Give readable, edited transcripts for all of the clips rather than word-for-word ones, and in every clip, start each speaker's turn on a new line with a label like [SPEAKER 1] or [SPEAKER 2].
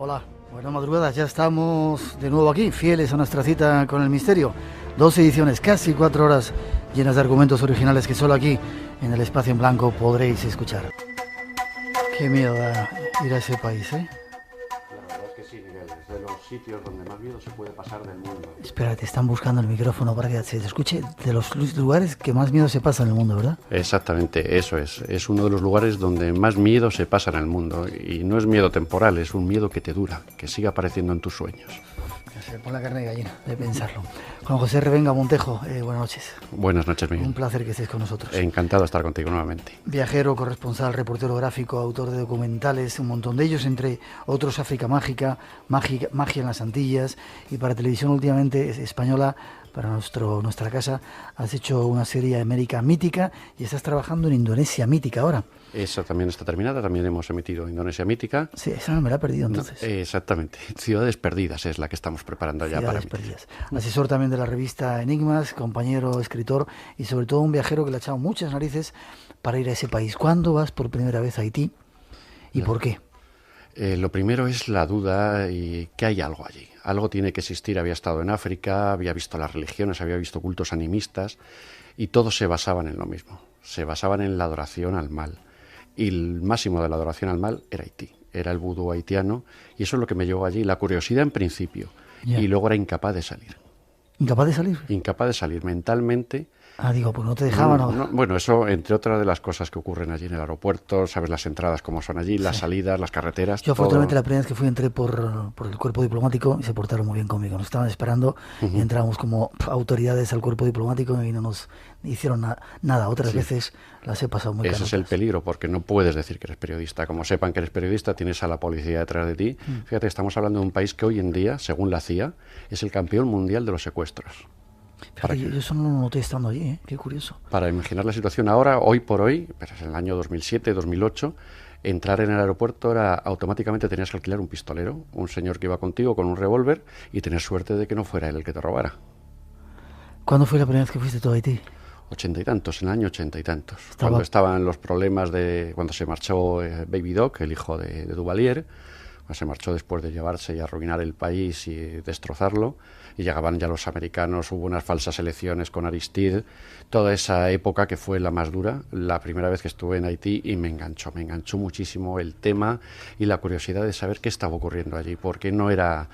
[SPEAKER 1] Hola, buenas madrugadas, ya estamos de nuevo aquí, fieles a nuestra cita con el misterio. 2 ediciones, casi 4 horas, llenas de argumentos originales que solo aquí, en el espacio en blanco, podréis escuchar. Qué miedo da ir a ese país, ¿eh?
[SPEAKER 2] La verdad es que sí, Miguel, es de los sitios donde más miedo se puede pasar del mundo.
[SPEAKER 1] Espérate, están buscando el micrófono para que se te escuche. De los lugares que más miedo se pasa en el mundo, ¿verdad?
[SPEAKER 2] Exactamente, eso es. Es uno de los lugares donde más miedo se pasa en el mundo. Y no es miedo temporal, es un miedo que te dura, que sigue apareciendo en tus sueños.
[SPEAKER 1] Se pone la carne de gallina de pensarlo. Juan José Revenga Montejo, buenas noches.
[SPEAKER 2] Buenas noches, Miguel.
[SPEAKER 1] Un placer que estés con nosotros.
[SPEAKER 2] Encantado de estar contigo nuevamente.
[SPEAKER 1] Viajero, corresponsal, reportero gráfico, autor de documentales, un montón de ellos, entre otros África Mágica, Magia en las Antillas, y para televisión últimamente española, para nuestra casa, has hecho una serie América Mítica y estás trabajando en Indonesia Mítica ahora.
[SPEAKER 2] Esa también está terminada, también hemos emitido Indonesia Mítica.
[SPEAKER 1] Sí, esa no me la he perdido entonces.
[SPEAKER 2] No, exactamente, Ciudades Perdidas es la que estamos preparando ya para
[SPEAKER 1] Perdidas. Asesor también de la revista Enigmas, compañero, escritor y sobre todo un viajero que le ha echado muchas narices para ir a ese país. ¿Cuándo vas por primera vez a Haití y por qué?
[SPEAKER 2] Lo primero es la duda y que hay algo allí. Algo tiene que existir. Había estado en África, había visto las religiones, había visto cultos animistas y todos se basaban en lo mismo. Se basaban en la adoración al mal. Y el máximo de la adoración al mal era Haití. Era el vudú haitiano y eso es lo que me llevó allí. La curiosidad en principio.
[SPEAKER 1] Yeah.
[SPEAKER 2] Y luego era incapaz de salir.
[SPEAKER 1] ¿Incapaz de salir?
[SPEAKER 2] Incapaz de salir mentalmente.
[SPEAKER 1] Digo, pues no te dejaban.
[SPEAKER 2] No, bueno, eso entre otras de las cosas que ocurren allí en el aeropuerto, sabes las entradas cómo son allí, las salidas, las carreteras.
[SPEAKER 1] Yo afortunadamente la primera vez que fui entré por el cuerpo diplomático y se portaron muy bien conmigo. Nos estaban esperando y entramos como autoridades al cuerpo diplomático y no nos hicieron nada. Otras veces las he pasado muy
[SPEAKER 2] Ese es el peligro, porque no puedes decir que eres periodista. Como sepan que eres periodista, tienes a la policía detrás de ti. Fíjate, estamos hablando de un país que hoy en día, según la CIA, es el campeón mundial de los secuestros.
[SPEAKER 1] Yo eso no lo noté estando allí, ¿eh? Qué curioso.
[SPEAKER 2] Para imaginar la situación ahora, hoy por hoy, pues en el año 2007, 2008, entrar en el aeropuerto era automáticamente tenías que alquilar un pistolero, un señor que iba contigo con un revólver y tener suerte de que no fuera él el que te robara.
[SPEAKER 1] ¿Cuándo fue la primera vez que fuiste tú a Haití?
[SPEAKER 2] 80 y tantos, en el año 80 y tantos. Cuando estaban los problemas cuando se marchó Baby Doc, el hijo de Duvalier, se marchó después de llevarse y arruinar el país y destrozarlo, y llegaban ya los americanos, hubo unas falsas elecciones con Aristide, toda esa época que fue la más dura, la primera vez que estuve en Haití, y me enganchó muchísimo el tema y la curiosidad de saber qué estaba ocurriendo allí, porque no era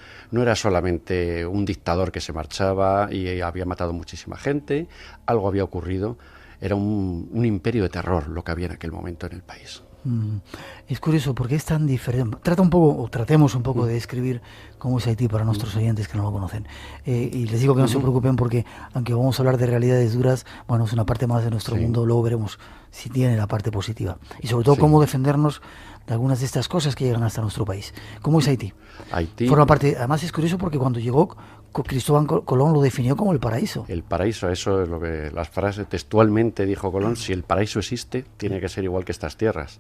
[SPEAKER 2] solamente un dictador que se marchaba y había matado muchísima gente, algo había ocurrido, era un imperio de terror lo que había en aquel momento en el país.
[SPEAKER 1] Es curioso porque es tan diferente. Tratemos un poco de describir cómo es Haití para nuestros oyentes que no lo conocen. Y les digo que no se preocupen porque, aunque vamos a hablar de realidades duras, bueno, es una parte más de nuestro mundo, luego veremos si tiene la parte positiva. Y sobre todo cómo defendernos de algunas de estas cosas que llegan hasta nuestro país. ¿Cómo es Haití? Forma parte, además es curioso porque cuando llegó Cristóbal Colón lo definió como el paraíso.
[SPEAKER 2] El paraíso, eso es lo que las frases textualmente dijo Colón: si el paraíso existe, tiene que ser igual que estas tierras.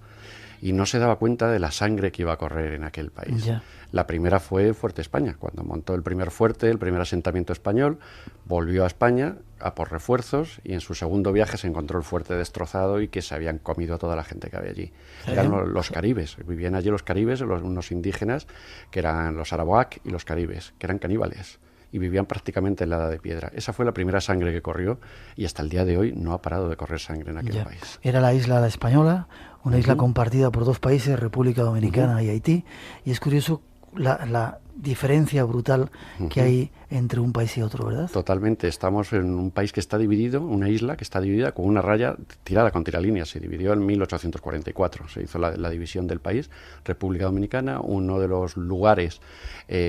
[SPEAKER 2] Y no se daba cuenta de la sangre que iba a correr en aquel país.
[SPEAKER 1] Ya.
[SPEAKER 2] La primera fue Fuerte España, cuando montó el primer fuerte, el primer asentamiento español, volvió a España a por refuerzos y en su segundo viaje se encontró el fuerte destrozado y que se habían comido a toda la gente que había allí. Eran los caribes, vivían allí los caribes, unos indígenas que eran los Arawak y los caribes, que eran caníbales y vivían prácticamente en la Edad de Piedra. Esa fue la primera sangre que corrió y hasta el día de hoy no ha parado de correr sangre en aquel país.
[SPEAKER 1] Era la isla española, una isla compartida por 2 países, República Dominicana y Haití, y es curioso la diferencia brutal que hay entre un país y otro, ¿verdad?
[SPEAKER 2] Totalmente, estamos en un país que está dividido, una isla que está dividida con una raya tirada con tiralíneas. Se dividió en 1844, se hizo la división del país. República Dominicana, uno de los lugares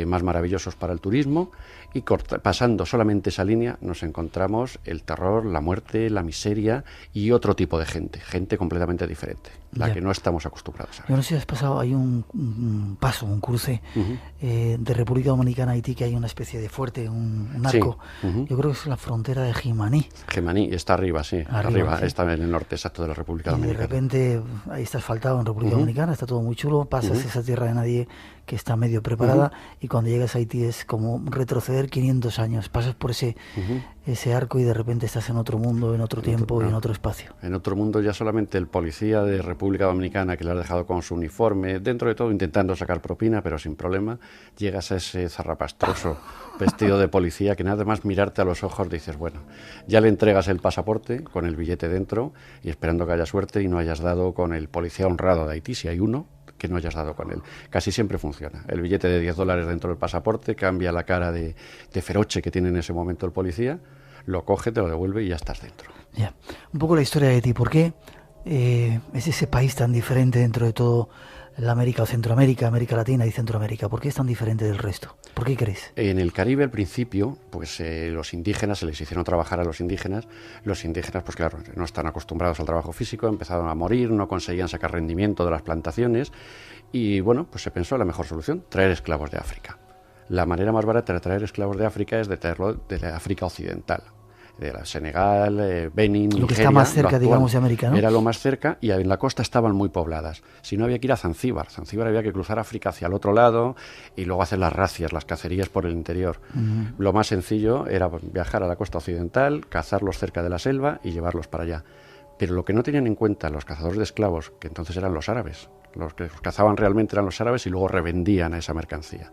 [SPEAKER 2] más maravillosos para el turismo, y pasando solamente esa línea nos encontramos el terror, la muerte, la miseria y otro tipo de gente completamente diferente, la que no estamos acostumbrados a ver.
[SPEAKER 1] Yo no sé si has pasado, hay un cruce de República Dominicana a Haití, que hay una especie de fuerte, un arco. Yo creo que es la frontera de Jimaní.
[SPEAKER 2] Jimaní, está arriba, sí. Arriba, está en el norte exacto de la República Dominicana.
[SPEAKER 1] Y de repente ahí está asfaltado en República Dominicana, está todo muy chulo, pasas esa tierra de nadie que está medio preparada, y cuando llegas a Haití es como retroceder 500 años. Pasas por ese arco y de repente estás en otro mundo, en otro tiempo y en otro espacio.
[SPEAKER 2] En otro mundo ya solamente el policía de República Dominicana, que le has dejado con su uniforme, dentro de todo intentando sacar propina, pero sin problema, llegas a ese zarrapastroso vestido de policía que nada más mirarte a los ojos dices, bueno, ya le entregas el pasaporte con el billete dentro y esperando que haya suerte y no hayas dado con el policía honrado de Haití, si hay uno, que no hayas dado con él. Casi siempre funciona. El billete de $10 dentro del pasaporte cambia la cara de feroche que tiene en ese momento el policía, lo coge, te lo devuelve y ya estás dentro.
[SPEAKER 1] Ya. Un poco la historia de Haití. ¿Por qué es ese país tan diferente dentro de todo la América o Centroamérica, América Latina y Centroamérica? ¿Por qué es tan diferente del resto? ¿Por qué crees?
[SPEAKER 2] En el Caribe al principio, pues los indígenas, se les hicieron trabajar a los indígenas, pues claro, no están acostumbrados al trabajo físico, empezaron a morir, no conseguían sacar rendimiento de las plantaciones y bueno, pues se pensó la mejor solución, traer esclavos de África. La manera más barata de traer esclavos de África es de traerlo de la África occidental, de la Senegal, Benín, Nigeria.
[SPEAKER 1] Lo que está más cerca, digamos, de América, ¿no?
[SPEAKER 2] Era lo más cerca y en la costa estaban muy pobladas. Si no, había que ir a Zanzíbar. Zanzíbar había que cruzar África hacia el otro lado y luego hacer las razias, las cacerías por el interior. Lo más sencillo era viajar a la costa occidental, cazarlos cerca de la selva y llevarlos para allá. Pero lo que no tenían en cuenta los cazadores de esclavos, que entonces eran los árabes, los que los cazaban realmente eran los árabes y luego revendían a esa mercancía.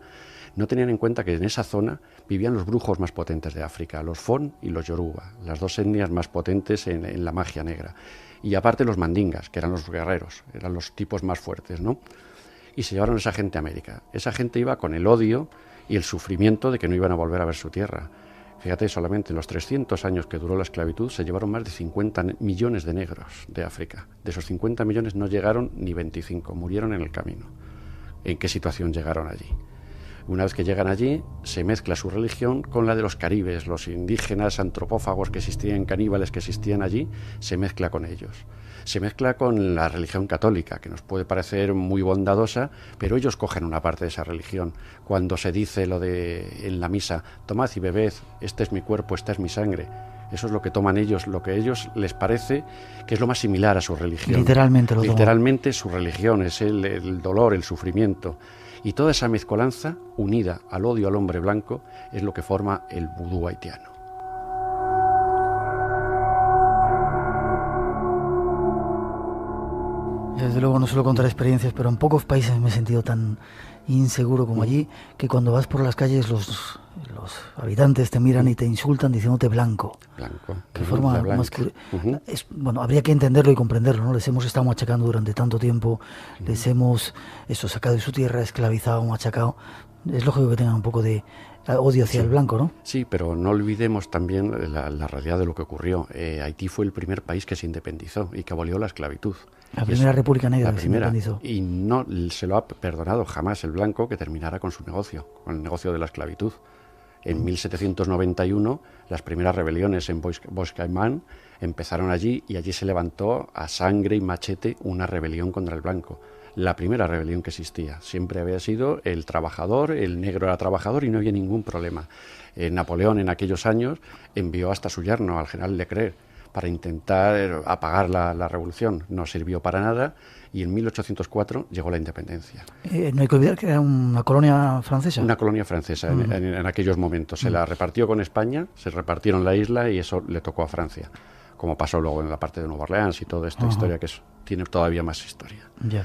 [SPEAKER 2] No tenían en cuenta que en esa zona vivían los brujos más potentes de África, los Fon y los Yoruba, las dos etnias más potentes en la magia negra. Y aparte los mandingas, que eran los guerreros, eran los tipos más fuertes, ¿no? Y se llevaron a esa gente a América. Esa gente iba con el odio y el sufrimiento de que no iban a volver a ver su tierra. Fíjate, solamente en los 300 años que duró la esclavitud se llevaron más de 50 millones de negros de África. De esos 50 millones no llegaron ni 25, murieron en el camino. ¿En qué situación llegaron allí? Una vez que llegan allí, se mezcla su religión con la de los caribes, los indígenas antropófagos que existían, caníbales que existían allí, se mezcla con ellos. Se mezcla con la religión católica, que nos puede parecer muy bondadosa, pero ellos cogen una parte de esa religión. Cuando se dice lo de en la misa, tomad y bebed, este es mi cuerpo, esta es mi sangre. Eso es lo que toman ellos, lo que a ellos les parece que es lo más similar a su religión.
[SPEAKER 1] Literalmente lo toman.
[SPEAKER 2] Literalmente su religión es el dolor, el sufrimiento. Y toda esa mezcolanza, unida al odio al hombre blanco, es lo que forma el vudú haitiano.
[SPEAKER 1] Desde luego no suelo contar experiencias, pero en pocos países me he sentido tan inseguro como allí, que cuando vas por las calles los habitantes te miran y te insultan diciéndote blanco.
[SPEAKER 2] Blanco.
[SPEAKER 1] Que forma más que... Bueno, habría que entenderlo y comprenderlo, ¿no? Les hemos estado machacando durante tanto tiempo, les hemos sacado de su tierra, esclavizado, machacado. Es lógico que tengan un poco de odio hacia el blanco, ¿no?
[SPEAKER 2] Sí, pero no olvidemos también la realidad de lo que ocurrió. Haití fue el primer país que se independizó y que abolió la esclavitud.
[SPEAKER 1] La primera república negra
[SPEAKER 2] que se independizó. Y no se lo ha perdonado jamás el blanco que terminara con su negocio, con el negocio de la esclavitud. En 1791, las primeras rebeliones en Bois-Caïman empezaron allí y allí se levantó a sangre y machete una rebelión contra el blanco. La primera rebelión que existía. Siempre había sido el trabajador, el negro era trabajador y no había ningún problema. Napoleón en aquellos años envió hasta su yerno, al general Leclerc, para intentar apagar la revolución. No sirvió para nada y en 1804 llegó la independencia.
[SPEAKER 1] No hay que olvidar que era una colonia francesa.
[SPEAKER 2] Una colonia francesa en aquellos momentos. Se la repartió con España, se repartieron la isla y eso le tocó a Francia, como pasó luego en la parte de Nueva Orleans y toda esta historia que tiene todavía más historia.
[SPEAKER 1] Ya.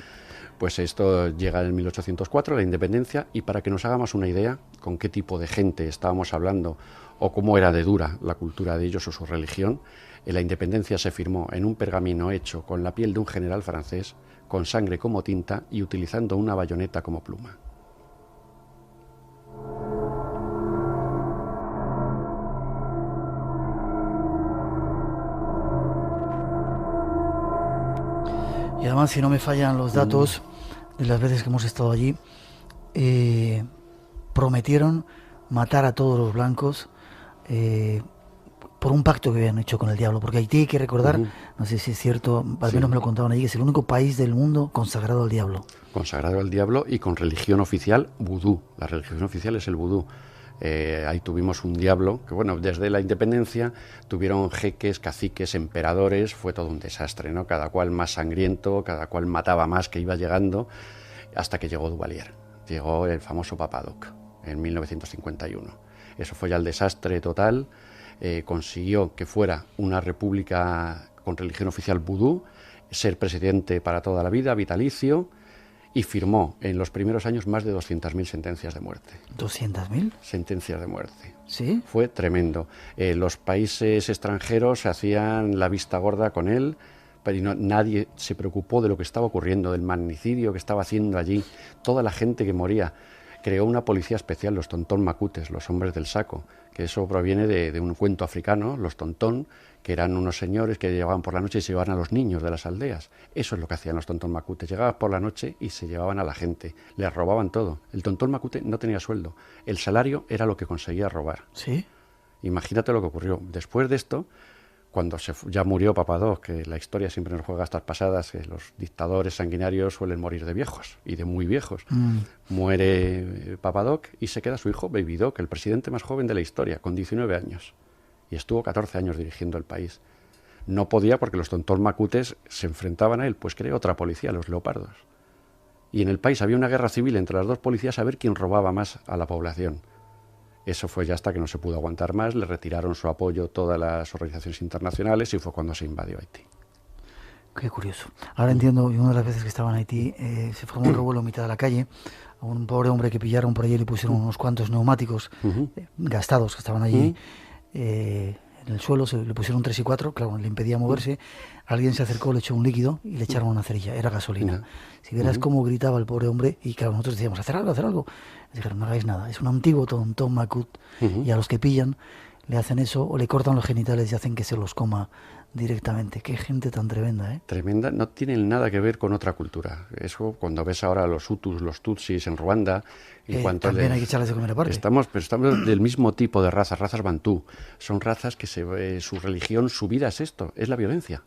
[SPEAKER 2] Pues esto llega en 1804, la independencia, y para que nos hagamos una idea con qué tipo de gente estábamos hablando o cómo era de dura la cultura de ellos o su religión, la independencia se firmó en un pergamino hecho con la piel de un general francés, con sangre como tinta y utilizando una bayoneta como pluma.
[SPEAKER 1] Y además, si no me fallan los datos de las veces que hemos estado allí, prometieron matar a todos los blancos por un pacto que habían hecho con el diablo. Porque Haití, hay que recordar, no sé si es cierto, al menos me lo contaban allí, que es el único país del mundo consagrado al diablo.
[SPEAKER 2] Consagrado al diablo y con religión oficial vudú. La religión oficial es el vudú. Ahí tuvimos un diablo que, bueno, desde la independencia tuvieron jeques, caciques, emperadores, fue todo un desastre, ¿no? Cada cual más sangriento, cada cual mataba más que iba llegando, hasta que llegó Duvalier. llegó el famoso Papadoc en 1951. Eso fue ya el desastre total. Consiguió que fuera una república con religión oficial vudú, ser presidente para toda la vida, vitalicio, y firmó en los primeros años más de 200.000 sentencias de muerte.
[SPEAKER 1] ¿200.000?
[SPEAKER 2] Sentencias de muerte.
[SPEAKER 1] ¿Sí?
[SPEAKER 2] Fue tremendo. Los países extranjeros se hacían la vista gorda con él, pero nadie se preocupó de lo que estaba ocurriendo, del magnicidio que estaba haciendo allí, toda la gente que moría. Creó una policía especial, los tontón macutes, los hombres del saco, que eso proviene de un cuento africano, los tontón, que eran unos señores que llegaban por la noche y se llevaban a los niños de las aldeas. Eso es lo que hacían los tontón macutes. Llegaban por la noche y se llevaban a la gente, les robaban todo. El tontón macute no tenía sueldo, el salario era lo que conseguía robar.
[SPEAKER 1] ¿Sí?
[SPEAKER 2] Imagínate lo que ocurrió. Después de esto, cuando ya murió Papadoc, que la historia siempre nos juega estas pasadas, que los dictadores sanguinarios suelen morir de viejos, y de muy viejos. Muere Papadoc y se queda su hijo Baby Doc, el presidente más joven de la historia, con 19 años. Y estuvo 14 años dirigiendo el país. No podía porque los tontón macutes se enfrentaban a él, pues creó otra policía, los leopardos. Y en el país había una guerra civil entre las dos policías a ver quién robaba más a la población. Eso fue ya hasta que no se pudo aguantar más, le retiraron su apoyo todas las organizaciones internacionales y fue cuando se invadió Haití.
[SPEAKER 1] Qué curioso. Ahora entiendo, y una de las veces que estaba en Haití se formó un revuelo en mitad de la calle, a un pobre hombre que pillaron por allí y le pusieron unos cuantos neumáticos gastados que estaban allí en el suelo, le pusieron 3 y 4, claro, le impedía moverse. Alguien se acercó, le echó un líquido y le echaron una cerilla, era gasolina. Si vieras cómo gritaba el pobre hombre, y claro, nosotros decíamos, hacer algo, hacer algo. Dijeron, no hagáis nada, es un antiguo tontón macut, y a los que pillan le hacen eso o le cortan los genitales y hacen que se los coma directamente. Qué gente tan tremenda, ¿eh?
[SPEAKER 2] Tremenda, no tienen nada que ver con otra cultura. Eso cuando ves ahora a los Hutus, los Tutsis en Ruanda, en cuanto
[SPEAKER 1] también hay que echarles de comer aparte.
[SPEAKER 2] Estamos del mismo tipo de razas bantú. Son razas que su religión, su vida es esto, es la violencia.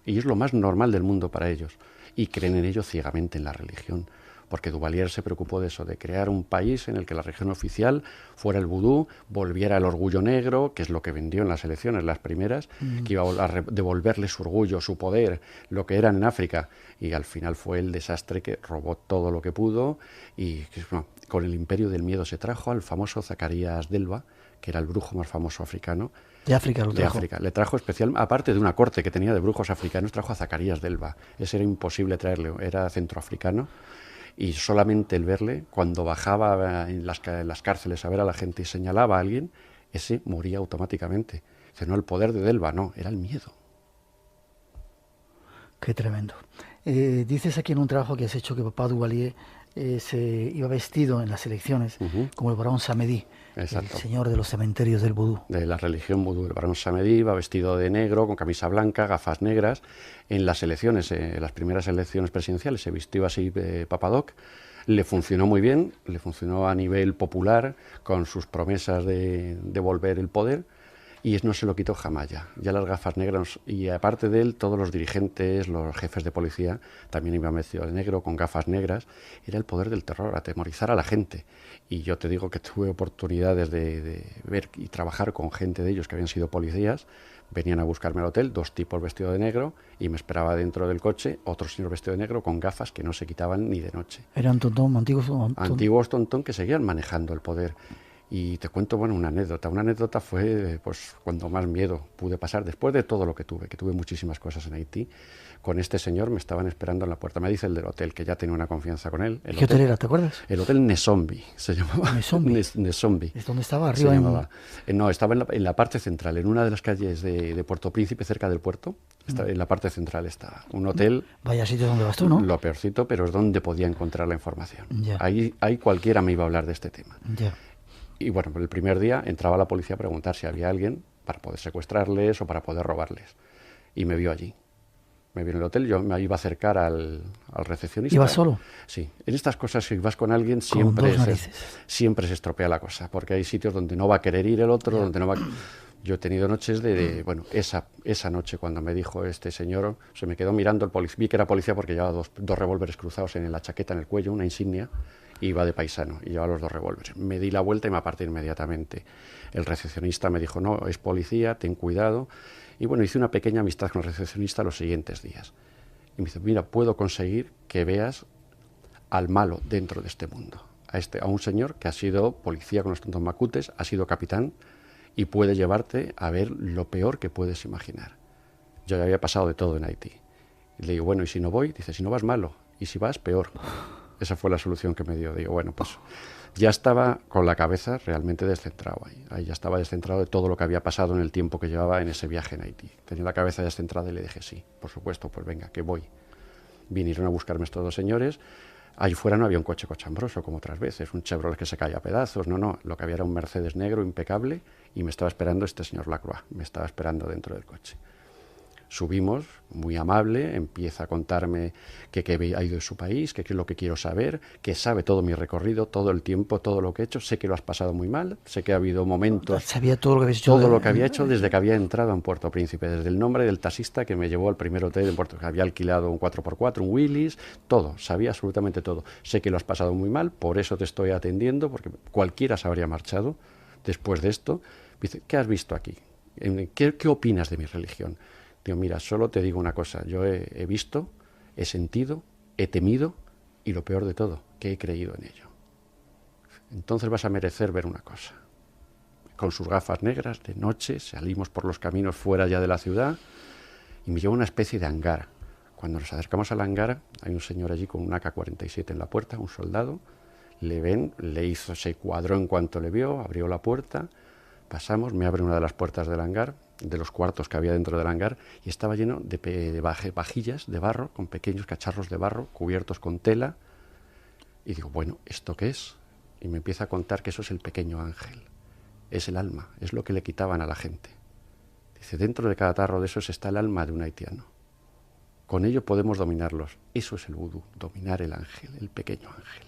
[SPEAKER 2] Y es lo más normal del mundo para ellos. Y creen en ello ciegamente en la religión. Porque Duvalier se preocupó de eso, de crear un país en el que la religión oficial fuera el vudú, volviera el orgullo negro, que es lo que vendió en las elecciones, las primeras, que iba a devolverle su orgullo, su poder, lo que eran en África. Y al final fue el desastre que robó todo lo que pudo y con el imperio del miedo se trajo al famoso Zacarías Delva, que era el brujo más famoso africano.
[SPEAKER 1] De África lo trajo.
[SPEAKER 2] De África. Le trajo especial, aparte de una corte que tenía de brujos africanos, trajo a Zacarías Delva. Ese era imposible traerle, era centroafricano. Y solamente el verle, cuando bajaba en las cárceles a ver a la gente y señalaba a alguien, ese moría automáticamente. Dice, no, el poder de Delva, no, era el miedo.
[SPEAKER 1] Qué tremendo. Dices aquí en un trabajo que has hecho que papá Duvalier se iba vestido en las elecciones como el barón Samedi,
[SPEAKER 2] Exacto.
[SPEAKER 1] El señor de los cementerios del vudú.
[SPEAKER 2] De la religión vudú. El barón Samedi iba vestido de negro, con camisa blanca, gafas negras. En las elecciones, en las primeras elecciones presidenciales, se vistió así Papadoc. Le funcionó muy bien, le funcionó a nivel popular, con sus promesas de devolver el poder. Y no se lo quitó jamás ya las gafas negras, y aparte de él, todos los dirigentes, los jefes de policía, también iban vestidos de negro, con gafas negras. Era el poder del terror, atemorizar a la gente. Y yo te digo que tuve oportunidades de ver y trabajar con gente de ellos que habían sido policías. Venían a buscarme al hotel, 2 tipos vestidos de negro, y me esperaba dentro del coche otro señor vestido de negro con gafas que no se quitaban ni de noche.
[SPEAKER 1] Eran
[SPEAKER 2] Antiguos tontón que seguían manejando el poder. Y te cuento, una anécdota. Una anécdota fue pues cuando más miedo pude pasar, después de todo lo que tuve muchísimas cosas en Haití. Con este señor me estaban esperando en la puerta. Me dice el del hotel, que ya tenía una confianza con él.
[SPEAKER 1] ¿Qué hotel era, te acuerdas?
[SPEAKER 2] El hotel Nesombi se llamaba.
[SPEAKER 1] ¿Nesombi? ¿Es donde estaba? Arriba
[SPEAKER 2] se llamaba. No, estaba en la parte central, en una de las calles de Puerto Príncipe, cerca del puerto. En la parte central estaba un hotel.
[SPEAKER 1] Vaya sitio donde vas tú, ¿no?
[SPEAKER 2] Lo peorcito, pero es donde podía encontrar la información.
[SPEAKER 1] Ya.
[SPEAKER 2] Ahí cualquiera me iba a hablar de este tema.
[SPEAKER 1] Ya.
[SPEAKER 2] Y bueno, el primer día entraba la policía a preguntar si había alguien para poder secuestrarles o para poder robarles. Y me vio allí. Me vio en el hotel, yo me iba a acercar al recepcionista.
[SPEAKER 1] ¿Ibas solo?
[SPEAKER 2] Sí. En estas cosas, si vas con alguien, siempre se estropea la cosa, porque hay sitios donde no va a querer ir el otro, donde no va. Yo he tenido noches esa noche cuando me dijo este señor, se me quedó mirando el policía, vi que era policía porque llevaba dos revólveres cruzados en la chaqueta, en el cuello, una insignia. Iba de paisano y llevaba los 2 revólveres. Me di la vuelta y me aparté inmediatamente. El recepcionista me dijo, no, es policía, ten cuidado. Y bueno, hice una pequeña amistad con el recepcionista los siguientes días. Y me dice, mira, puedo conseguir que veas al malo dentro de este mundo. A un señor que ha sido policía con los tontos macutes, ha sido capitán y puede llevarte a ver lo peor que puedes imaginar. Yo ya había pasado de todo en Haití. Y le digo, bueno, ¿y si no voy? Dice, si no vas, malo. Y si vas, peor. Esa fue la solución que me dio. Digo, bueno, pues ya estaba con la cabeza realmente descentrado ahí. Ahí ya estaba descentrado de todo lo que había pasado en el tiempo que llevaba en ese viaje en Haití. Tenía la cabeza descentrada y le dije, sí, por supuesto, pues venga, que voy. Vinieron a buscarme estos dos señores. Ahí fuera no había un coche cochambroso como otras veces, un Chevrolet que se caía a pedazos, no, lo que había era un Mercedes negro impecable y me estaba esperando este señor Lacroix, me estaba esperando dentro del coche. Subimos, muy amable, empieza a contarme que ha ido en su país, que qué es lo que quiero saber, que sabe todo mi recorrido, todo el tiempo, todo lo que he hecho. Sé que lo has pasado muy mal, sé que ha habido momentos...
[SPEAKER 1] Sabía todo lo que habías hecho.
[SPEAKER 2] Todo lo que había hecho desde que había entrado en Puerto Príncipe, desde el nombre del taxista que me llevó al primer hotel en Puerto, que había alquilado un 4x4, un Willys, todo, sabía absolutamente todo. Sé que lo has pasado muy mal, por eso te estoy atendiendo, porque cualquiera se habría marchado después de esto. Dice, ¿qué has visto aquí? ¿Qué opinas de mi religión? Digo, mira, solo te digo una cosa, yo he visto, he sentido, he temido y lo peor de todo, que he creído en ello. Entonces vas a merecer ver una cosa. Con sus gafas negras, de noche, salimos por los caminos fuera ya de la ciudad y me lleva una especie de hangar. Cuando nos acercamos al hangar, hay un señor allí con un AK-47 en la puerta, un soldado, le ven, se cuadró en cuanto le vio, abrió la puerta, pasamos, me abre una de las puertas del hangar, de los cuartos que había dentro del hangar, y estaba lleno de vajillas de barro, con pequeños cacharros de barro cubiertos con tela. Y digo, bueno, ¿esto qué es? Y me empieza a contar que eso es el pequeño ángel, es el alma, es lo que le quitaban a la gente. Dice, dentro de cada tarro de esos está el alma de un haitiano. Con ello podemos dominarlos. Eso es el vudú, dominar el ángel, el pequeño ángel.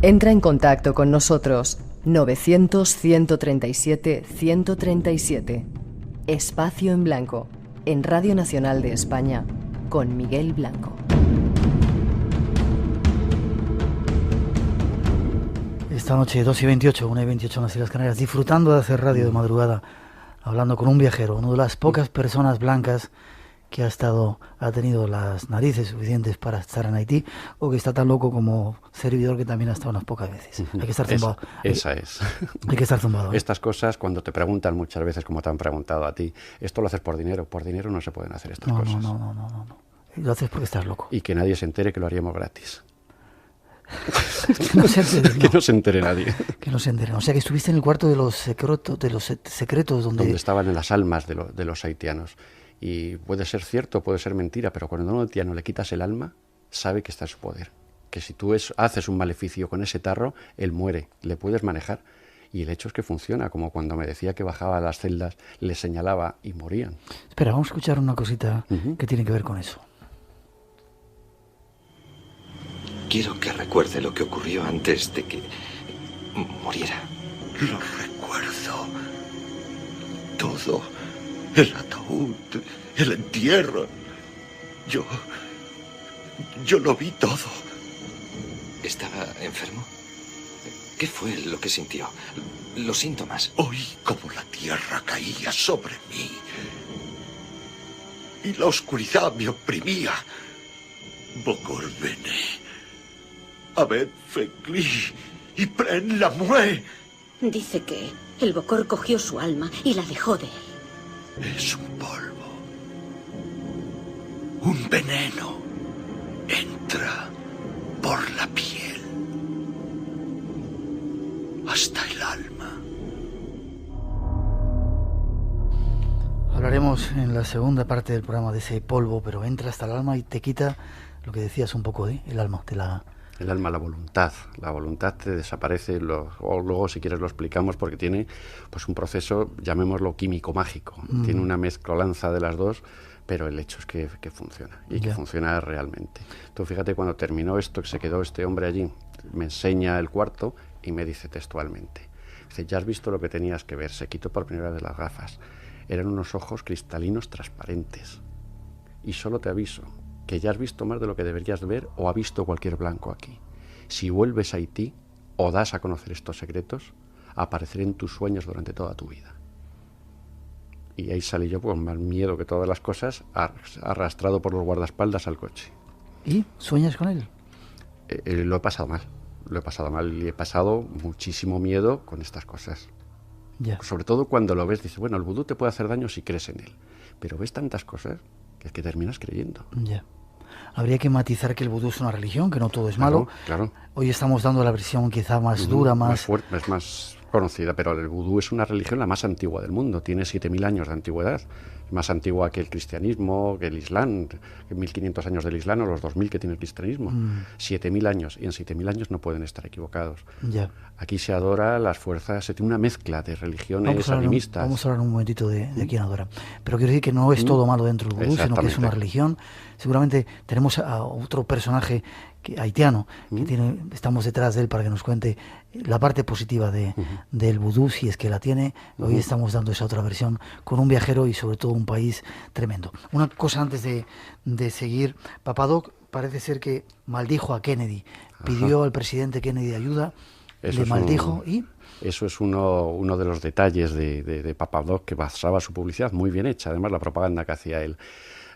[SPEAKER 3] Entra en contacto con nosotros 900-137-137. Espacio en Blanco, en Radio Nacional de España, con Miguel Blanco.
[SPEAKER 1] Esta noche, 2:28, 1:28 en las Islas Canarias, disfrutando de hacer radio de madrugada, hablando con un viajero, una de las pocas personas blancas que ha tenido las narices suficientes para estar en Haití, o que está tan loco como servidor que también ha estado unas pocas veces. Hay que estar zumbado.
[SPEAKER 2] Esa es.
[SPEAKER 1] Hay que estar zumbado.
[SPEAKER 2] Estas cosas, cuando te preguntan muchas veces, como te han preguntado a ti, ¿esto lo haces por dinero? Por dinero no se pueden hacer estas cosas.
[SPEAKER 1] No. Lo haces porque estás loco.
[SPEAKER 2] Y que nadie se entere que lo haríamos gratis.
[SPEAKER 1] Que no se entere,
[SPEAKER 2] que no se entere nadie.
[SPEAKER 1] Que no se entere. O sea, que estuviste en el cuarto de los secretos donde
[SPEAKER 2] estaban las almas de los haitianos. Y puede ser cierto, puede ser mentira, pero cuando a un haitiano le quitas el alma, sabe que está en su poder. Que si tú haces un maleficio con ese tarro, él muere, le puedes manejar. Y el hecho es que funciona, como cuando me decía que bajaba a las celdas, le señalaba y morían.
[SPEAKER 1] Espera, vamos a escuchar una cosita que tiene que ver con eso.
[SPEAKER 4] Quiero que recuerde lo que ocurrió antes de que muriera.
[SPEAKER 5] Lo recuerdo. Todo. El ataúd, el entierro. Yo lo vi todo.
[SPEAKER 4] ¿Estaba enfermo? ¿Qué fue lo que sintió? Los síntomas.
[SPEAKER 5] Oí como la tierra caía sobre mí. Y la oscuridad me oprimía. Bokor Bene. Abed Fekli y Pren Lamue.
[SPEAKER 6] Dice que el Bokor cogió su alma y la dejó de él.
[SPEAKER 5] Es un polvo. Un veneno. Entra por la piel. Hasta el alma.
[SPEAKER 1] Hablaremos en la segunda parte del programa de ese polvo, pero entra hasta el alma y te quita lo que decías un poco, el alma,
[SPEAKER 2] El alma, la voluntad te desaparece, o luego si quieres lo explicamos porque tiene pues un proceso, llamémoslo químico-mágico, tiene una mezcolanza de las dos, pero el hecho es que funciona, y que funciona realmente. Entonces fíjate, cuando terminó esto, que se quedó este hombre allí, me enseña el cuarto y me dice textualmente, dice, ya has visto lo que tenías que ver, se quitó por primera vez las gafas, eran unos ojos cristalinos transparentes, y solo te aviso, que ya has visto más de lo que deberías ver o ha visto cualquier blanco aquí. Si vuelves a Haití o das a conocer estos secretos, apareceré en tus sueños durante toda tu vida. Y ahí salí yo con más miedo que todas las cosas, arrastrado por los guardaespaldas al coche.
[SPEAKER 1] ¿Y sueñas con él?
[SPEAKER 2] Lo he pasado mal y he pasado muchísimo miedo con estas cosas.
[SPEAKER 1] Ya.
[SPEAKER 2] Sobre todo cuando lo ves, dices, bueno, el vudú te puede hacer daño si crees en él, pero ves tantas cosas que es que terminas creyendo.
[SPEAKER 1] Ya. Habría que matizar que el vudú es una religión, que no todo es malo.
[SPEAKER 2] Claro.
[SPEAKER 1] Hoy estamos dando la versión quizá más dura, más
[SPEAKER 2] fuerte, es más conocida, pero el vudú es una religión la más antigua del mundo, tiene 7.000 años de antigüedad, más antigua que el cristianismo, que el islam, que 1.500 años del islam o los 2.000 que tiene el cristianismo. 7.000 años, y en 7.000 años no pueden estar equivocados.
[SPEAKER 1] Ya.
[SPEAKER 2] Aquí se adora las fuerzas, se tiene una mezcla de religiones animistas.
[SPEAKER 1] Vamos a hablar un momentito de quién adora. Pero quiero decir que no es todo malo dentro del vudú, sino que es una religión. Seguramente tenemos a otro personaje haitiano, que estamos detrás de él para que nos cuente la parte positiva del vudú, si es que la tiene. Hoy estamos dando esa otra versión con un viajero y sobre todo un país tremendo. Una cosa antes de seguir, Papadoc parece ser que maldijo a Kennedy, pidió al presidente Kennedy ayuda, le maldijo y...
[SPEAKER 2] Eso es uno de los detalles de Papadoc, que basaba su publicidad muy bien hecha, además la propaganda que hacía él.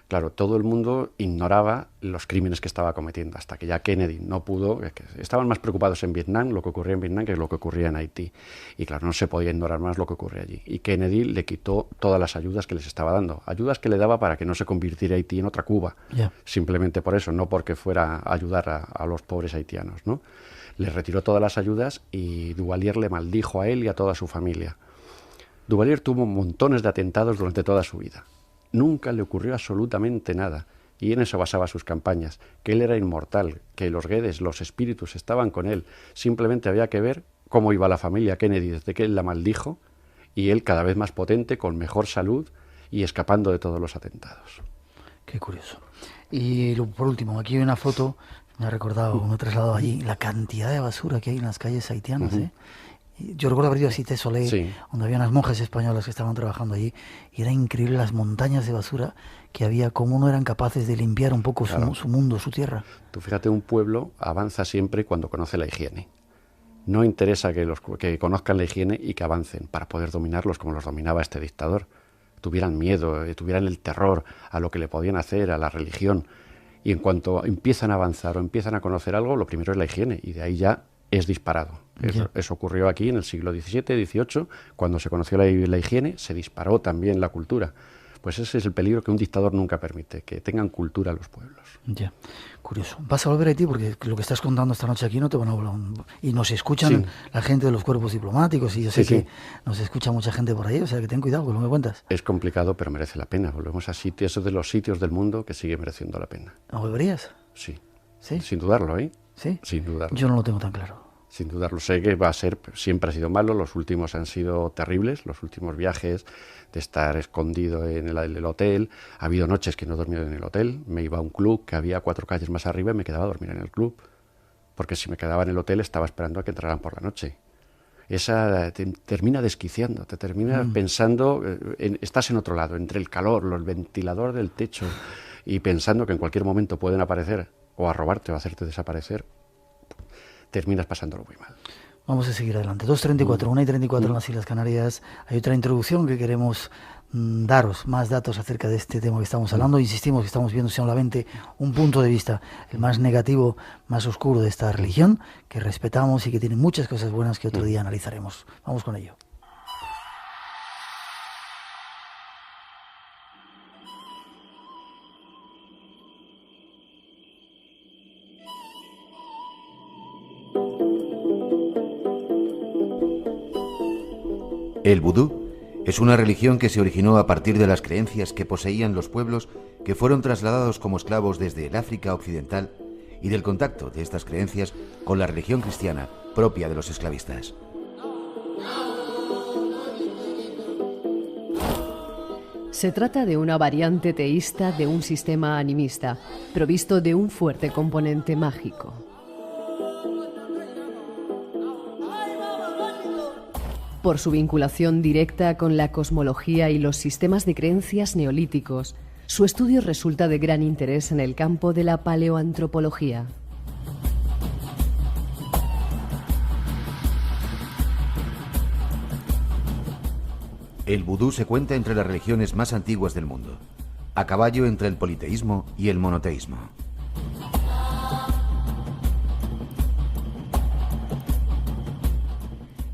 [SPEAKER 2] Claro, todo el mundo ignoraba los crímenes que estaba cometiendo, hasta que ya Kennedy no pudo. Estaban más preocupados en Vietnam, lo que ocurría en Vietnam, que lo que ocurría en Haití. Y claro, no se podía ignorar más lo que ocurría allí. Y Kennedy le quitó todas las ayudas que les estaba dando. Ayudas que le daba para que no se convirtiera Haití en otra Cuba. Yeah. Simplemente por eso, no porque fuera a ayudar a los pobres haitianos, ¿no? Le retiró todas las ayudas y Duvalier le maldijo a él y a toda su familia. Duvalier tuvo montones de atentados durante toda su vida. Nunca le ocurrió absolutamente nada, y en eso basaba sus campañas, que él era inmortal, que los Guedes, los espíritus estaban con él. Simplemente había que ver cómo iba la familia Kennedy desde que él la maldijo, y él cada vez más potente, con mejor salud y escapando de todos los atentados.
[SPEAKER 1] Qué curioso. Y por último, aquí hay una foto, me ha recordado, me he trasladado allí, la cantidad de basura que hay en las calles haitianas, Yo recuerdo haber ido a Cité Soleil, donde había unas monjas españolas que estaban trabajando allí, y era increíble las montañas de basura que había, cómo no eran capaces de limpiar un poco su mundo, su tierra.
[SPEAKER 2] Tú fíjate, un pueblo avanza siempre cuando conoce la higiene. No interesa que conozcan la higiene y que avancen para poder dominarlos como los dominaba este dictador. Tuvieran miedo, tuvieran el terror a lo que le podían hacer, a la religión. Y en cuanto empiezan a avanzar o empiezan a conocer algo, lo primero es la higiene, y de ahí ya es disparado. Eso ocurrió aquí en el siglo XVII, XVIII, cuando se conoció la higiene, se disparó también la cultura. Pues ese es el peligro que un dictador nunca permite, que tengan cultura los pueblos.
[SPEAKER 1] Ya, curioso. Vas a volver a Haití porque lo que estás contando esta noche aquí no te van a hablar. Y nos escuchan la gente de los cuerpos diplomáticos, y yo sé que nos escucha mucha gente por ahí, o sea que ten cuidado con lo que cuentas.
[SPEAKER 2] Es complicado, pero merece la pena. Volvemos a sitios, esos de los sitios del mundo que sigue mereciendo la pena.
[SPEAKER 1] ¿No volverías?
[SPEAKER 2] Sí. Sin dudarlo, ¿eh?
[SPEAKER 1] ¿Sí?
[SPEAKER 2] Sin dudarlo.
[SPEAKER 1] Yo no lo tengo tan claro.
[SPEAKER 2] Sin dudarlo, sé que va a ser, siempre ha sido malo, los últimos han sido terribles, los últimos viajes de estar escondido en el hotel. Ha habido noches que no he dormido en el hotel, me iba a un club que había 4 calles más arriba y me quedaba a dormir en el club, porque si me quedaba en el hotel estaba esperando a que entraran por la noche. Esa te termina desquiciando, te termina pensando, estás en otro lado, entre el calor, el ventilador del techo, y pensando que en cualquier momento pueden aparecer o a robarte o a hacerte desaparecer. Terminas pasándolo muy mal.
[SPEAKER 1] Vamos a seguir adelante. 2:34, 1:34 en las Islas Canarias. Hay otra introducción que queremos daros más datos acerca de este tema que estamos hablando. Insistimos que estamos viendo solamente un punto de vista, el más negativo, más oscuro de esta religión, que respetamos y que tiene muchas cosas buenas que otro día analizaremos. Vamos con ello.
[SPEAKER 7] El vudú es una religión que se originó a partir de las creencias que poseían los pueblos que fueron trasladados como esclavos desde el África occidental y del contacto de estas creencias con la religión cristiana propia de los esclavistas.
[SPEAKER 3] Se trata de una variante teísta de un sistema animista, provisto de un fuerte componente mágico. Por su vinculación directa con la cosmología y los sistemas de creencias neolíticos, su estudio resulta de gran interés en el campo de la paleoantropología.
[SPEAKER 7] El vudú se cuenta entre las religiones más antiguas del mundo, a caballo entre el politeísmo y el monoteísmo.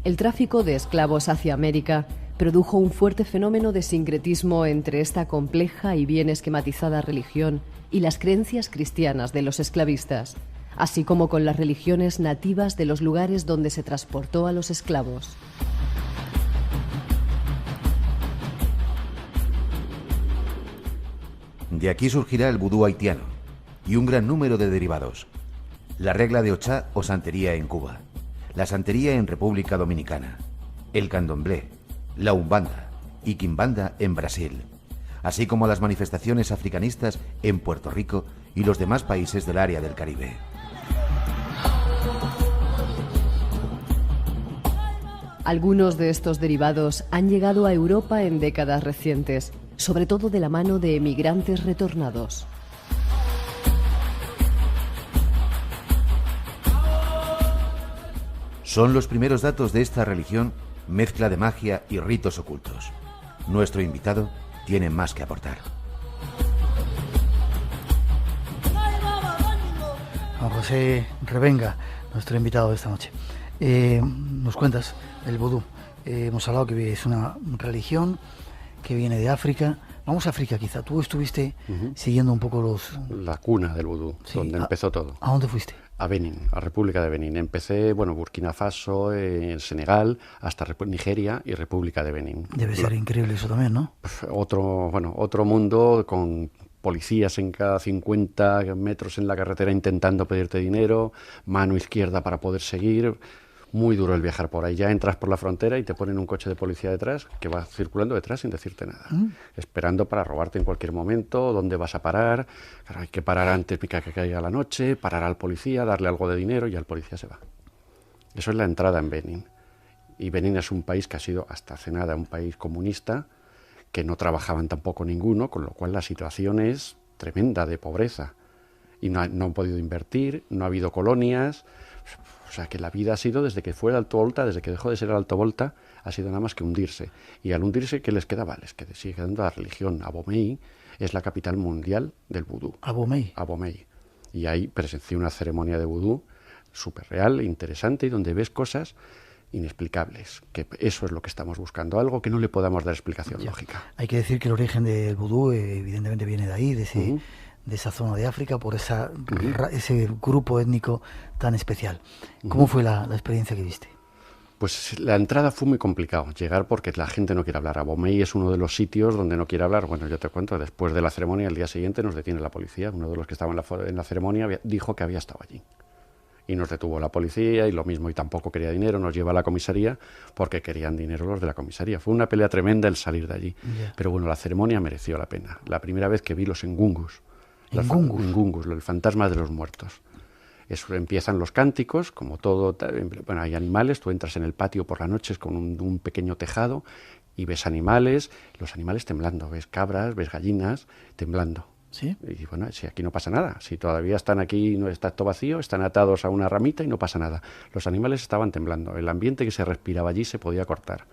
[SPEAKER 3] El tráfico de esclavos hacia América produjo un fuerte fenómeno de sincretismo entre esta compleja y bien esquematizada religión y las creencias cristianas de los esclavistas, así como con las religiones nativas de los lugares donde se transportó a los esclavos.
[SPEAKER 7] De aquí surgirá el vudú haitiano y un gran número de derivados. La regla de Ochá o santería en Cuba, la santería en República Dominicana, el candomblé, la umbanda y quimbanda en Brasil, así como las manifestaciones africanistas en Puerto Rico y los demás países del área del Caribe.
[SPEAKER 3] Algunos de estos derivados han llegado a Europa en décadas recientes, sobre todo de la mano de emigrantes retornados.
[SPEAKER 7] Son los primeros datos de esta religión, mezcla de magia y ritos ocultos. Nuestro invitado tiene más que aportar.
[SPEAKER 1] Juan José Revenga, nuestro invitado de esta noche. Nos cuentas el vudú. Hemos hablado que es una religión que viene de África. Vamos a África quizá. Tú estuviste siguiendo un poco
[SPEAKER 2] la cuna del vudú, sí, donde empezó todo.
[SPEAKER 1] ¿A dónde fuiste?
[SPEAKER 2] A Benín, a República de Benín. Empecé, Burkina Faso, en Senegal, hasta Nigeria y República de Benín.
[SPEAKER 1] Debe ser increíble eso también, ¿no?
[SPEAKER 2] Otro mundo con policías en cada 50 metros en la carretera intentando pedirte dinero, mano izquierda para poder seguir. Muy duro el viajar por ahí. Ya entras por la frontera y te ponen un coche de policía detrás que va circulando detrás sin decirte nada, esperando para robarte en cualquier momento, dónde vas a parar. Claro, hay que parar antes de que caiga la noche, parar al policía, darle algo de dinero y al policía se va. Eso es la entrada en Benín. Y Benín es un país que ha sido hasta hace nada un país comunista, que no trabajaban tampoco ninguno, con lo cual la situación es tremenda de pobreza. Y no han podido invertir, no ha habido colonias. O sea, que la vida ha sido, desde que fue el Alto Volta, desde que dejó de ser el Alto Volta, ha sido nada más que hundirse. Y al hundirse, ¿qué les quedaba? Sigue quedando la religión. Abomey es la capital mundial del vudú.
[SPEAKER 1] Abomey.
[SPEAKER 2] Abomey. Y ahí presencié una ceremonia de vudú súper real, interesante, y donde ves cosas inexplicables. Que eso es lo que estamos buscando, algo que no le podamos dar explicación lógica.
[SPEAKER 1] Hay que decir que el origen del vudú evidentemente viene de ahí, de esa zona de África, por ese grupo étnico tan especial. ¿Cómo fue la experiencia que viste?
[SPEAKER 2] Pues la entrada fue muy complicado, llegar porque la gente no quiere hablar. Abomey es uno de los sitios donde no quiere hablar. Bueno, yo te cuento, después de la ceremonia, el día siguiente nos detiene la policía. Uno de los que estaba en la ceremonia dijo que había estado allí. Y nos detuvo la policía y lo mismo, y tampoco quería dinero, nos lleva a la comisaría porque querían dinero los de la comisaría. Fue una pelea tremenda el salir de allí. Pero bueno, la ceremonia mereció la pena. La primera vez que vi los ngungus. Ngungus, el fantasma de los muertos. Eso, empiezan los cánticos, como todo. Bueno, hay animales, tú entras en el patio por las noches con un pequeño tejado y ves animales, los animales temblando, ves cabras, ves gallinas temblando.
[SPEAKER 1] ¿Sí?
[SPEAKER 2] Y bueno, si aquí no pasa nada, si todavía están aquí, no está todo vacío, están atados a una ramita y no pasa nada. Los animales estaban temblando, el ambiente que se respiraba allí se podía cortar.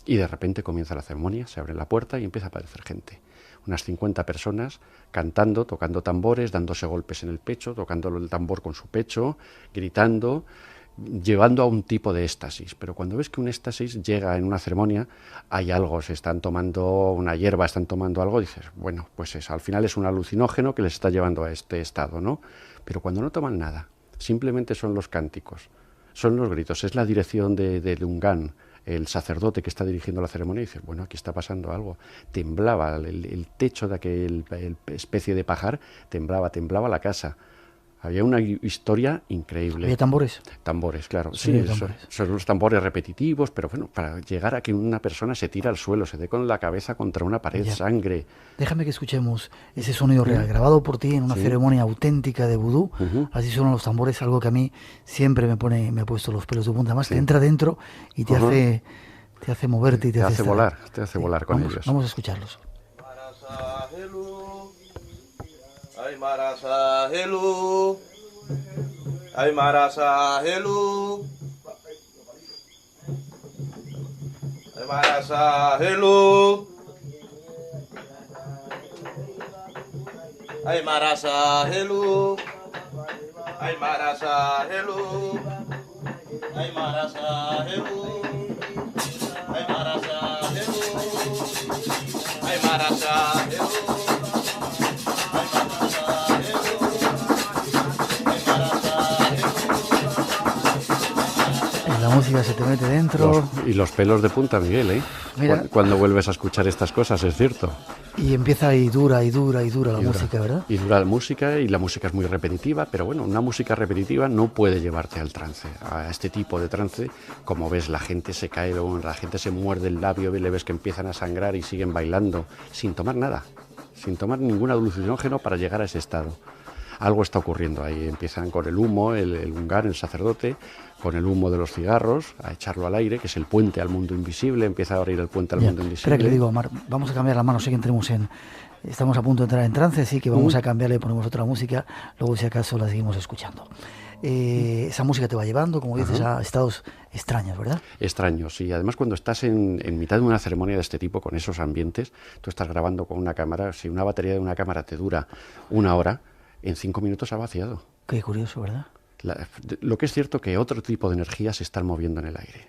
[SPEAKER 2] Y de repente comienza la ceremonia, se abre la puerta y empieza a aparecer gente. Unas 50 personas cantando, tocando tambores, dándose golpes en el pecho, tocando el tambor con su pecho, gritando, llevando a un tipo de éxtasis. Pero cuando ves que un éxtasis llega en una ceremonia, hay algo, se están tomando una hierba, están tomando algo, dices, bueno, pues al final es un alucinógeno que les está llevando a este estado, ¿no? Pero cuando no toman nada, simplemente son los cánticos, son los gritos, es la dirección de Lungan, el sacerdote que está dirigiendo la ceremonia, y dices, bueno, aquí está pasando algo. Temblaba el techo de aquel especie de pajar, temblaba la casa. Había una historia increíble.
[SPEAKER 1] ¿Había tambores?
[SPEAKER 2] Tambores, claro.
[SPEAKER 1] Sí, tambores.
[SPEAKER 2] Son los tambores repetitivos, pero bueno, para llegar a que una persona se tira al suelo, se dé con la cabeza contra una pared, sangre.
[SPEAKER 1] Déjame que escuchemos ese sonido real, grabado por ti en una ceremonia auténtica de vudú. Así suenan los tambores, algo que a mí siempre me ha puesto los pelos de punta. Además, te entra dentro y te hace moverte y te hace
[SPEAKER 2] volar. Te hace volar con ellos.
[SPEAKER 1] Vamos a escucharlos.
[SPEAKER 8] Ay marasa helu, ay marasa helu, ay marasa helu, ay marasa helu, ay marasa helu, ay marasa helu.
[SPEAKER 1] La música se te mete dentro.
[SPEAKER 2] Y los pelos de punta, Miguel, ¿eh?
[SPEAKER 1] Mira.
[SPEAKER 2] Cuando vuelves a escuchar estas cosas, es cierto.
[SPEAKER 1] Y empieza y dura la música, ¿verdad?
[SPEAKER 2] Y dura la música, y la música es muy repetitiva, pero bueno, una música repetitiva no puede llevarte al trance, a este tipo de trance. Como ves, la gente se cae, la gente se muerde el labio, le ves que empiezan a sangrar y siguen bailando, sin tomar nada, sin tomar ningún alucinógeno para llegar a ese estado. Algo está ocurriendo ahí, empiezan con el humo, el ungar, el sacerdote, con el humo de los cigarros, a echarlo al aire, que es el puente al mundo invisible, empieza a abrir el puente al mundo invisible.
[SPEAKER 1] Espera que le digo, Omar, vamos a cambiar la mano, sé que estamos a punto de entrar en trance, así que vamos a cambiarle, ponemos otra música, luego si acaso la seguimos escuchando. Esa música te va llevando, como dices, a estados extraños, ¿verdad?
[SPEAKER 2] Extraños, sí. Además, cuando estás en mitad de una ceremonia de este tipo, con esos ambientes, tú estás grabando con una cámara, si una batería de una cámara te dura 1 hora, en 5 minutos ha vaciado.
[SPEAKER 1] Qué curioso, ¿verdad?
[SPEAKER 2] Lo que es cierto que otro tipo de energías se están moviendo en el aire.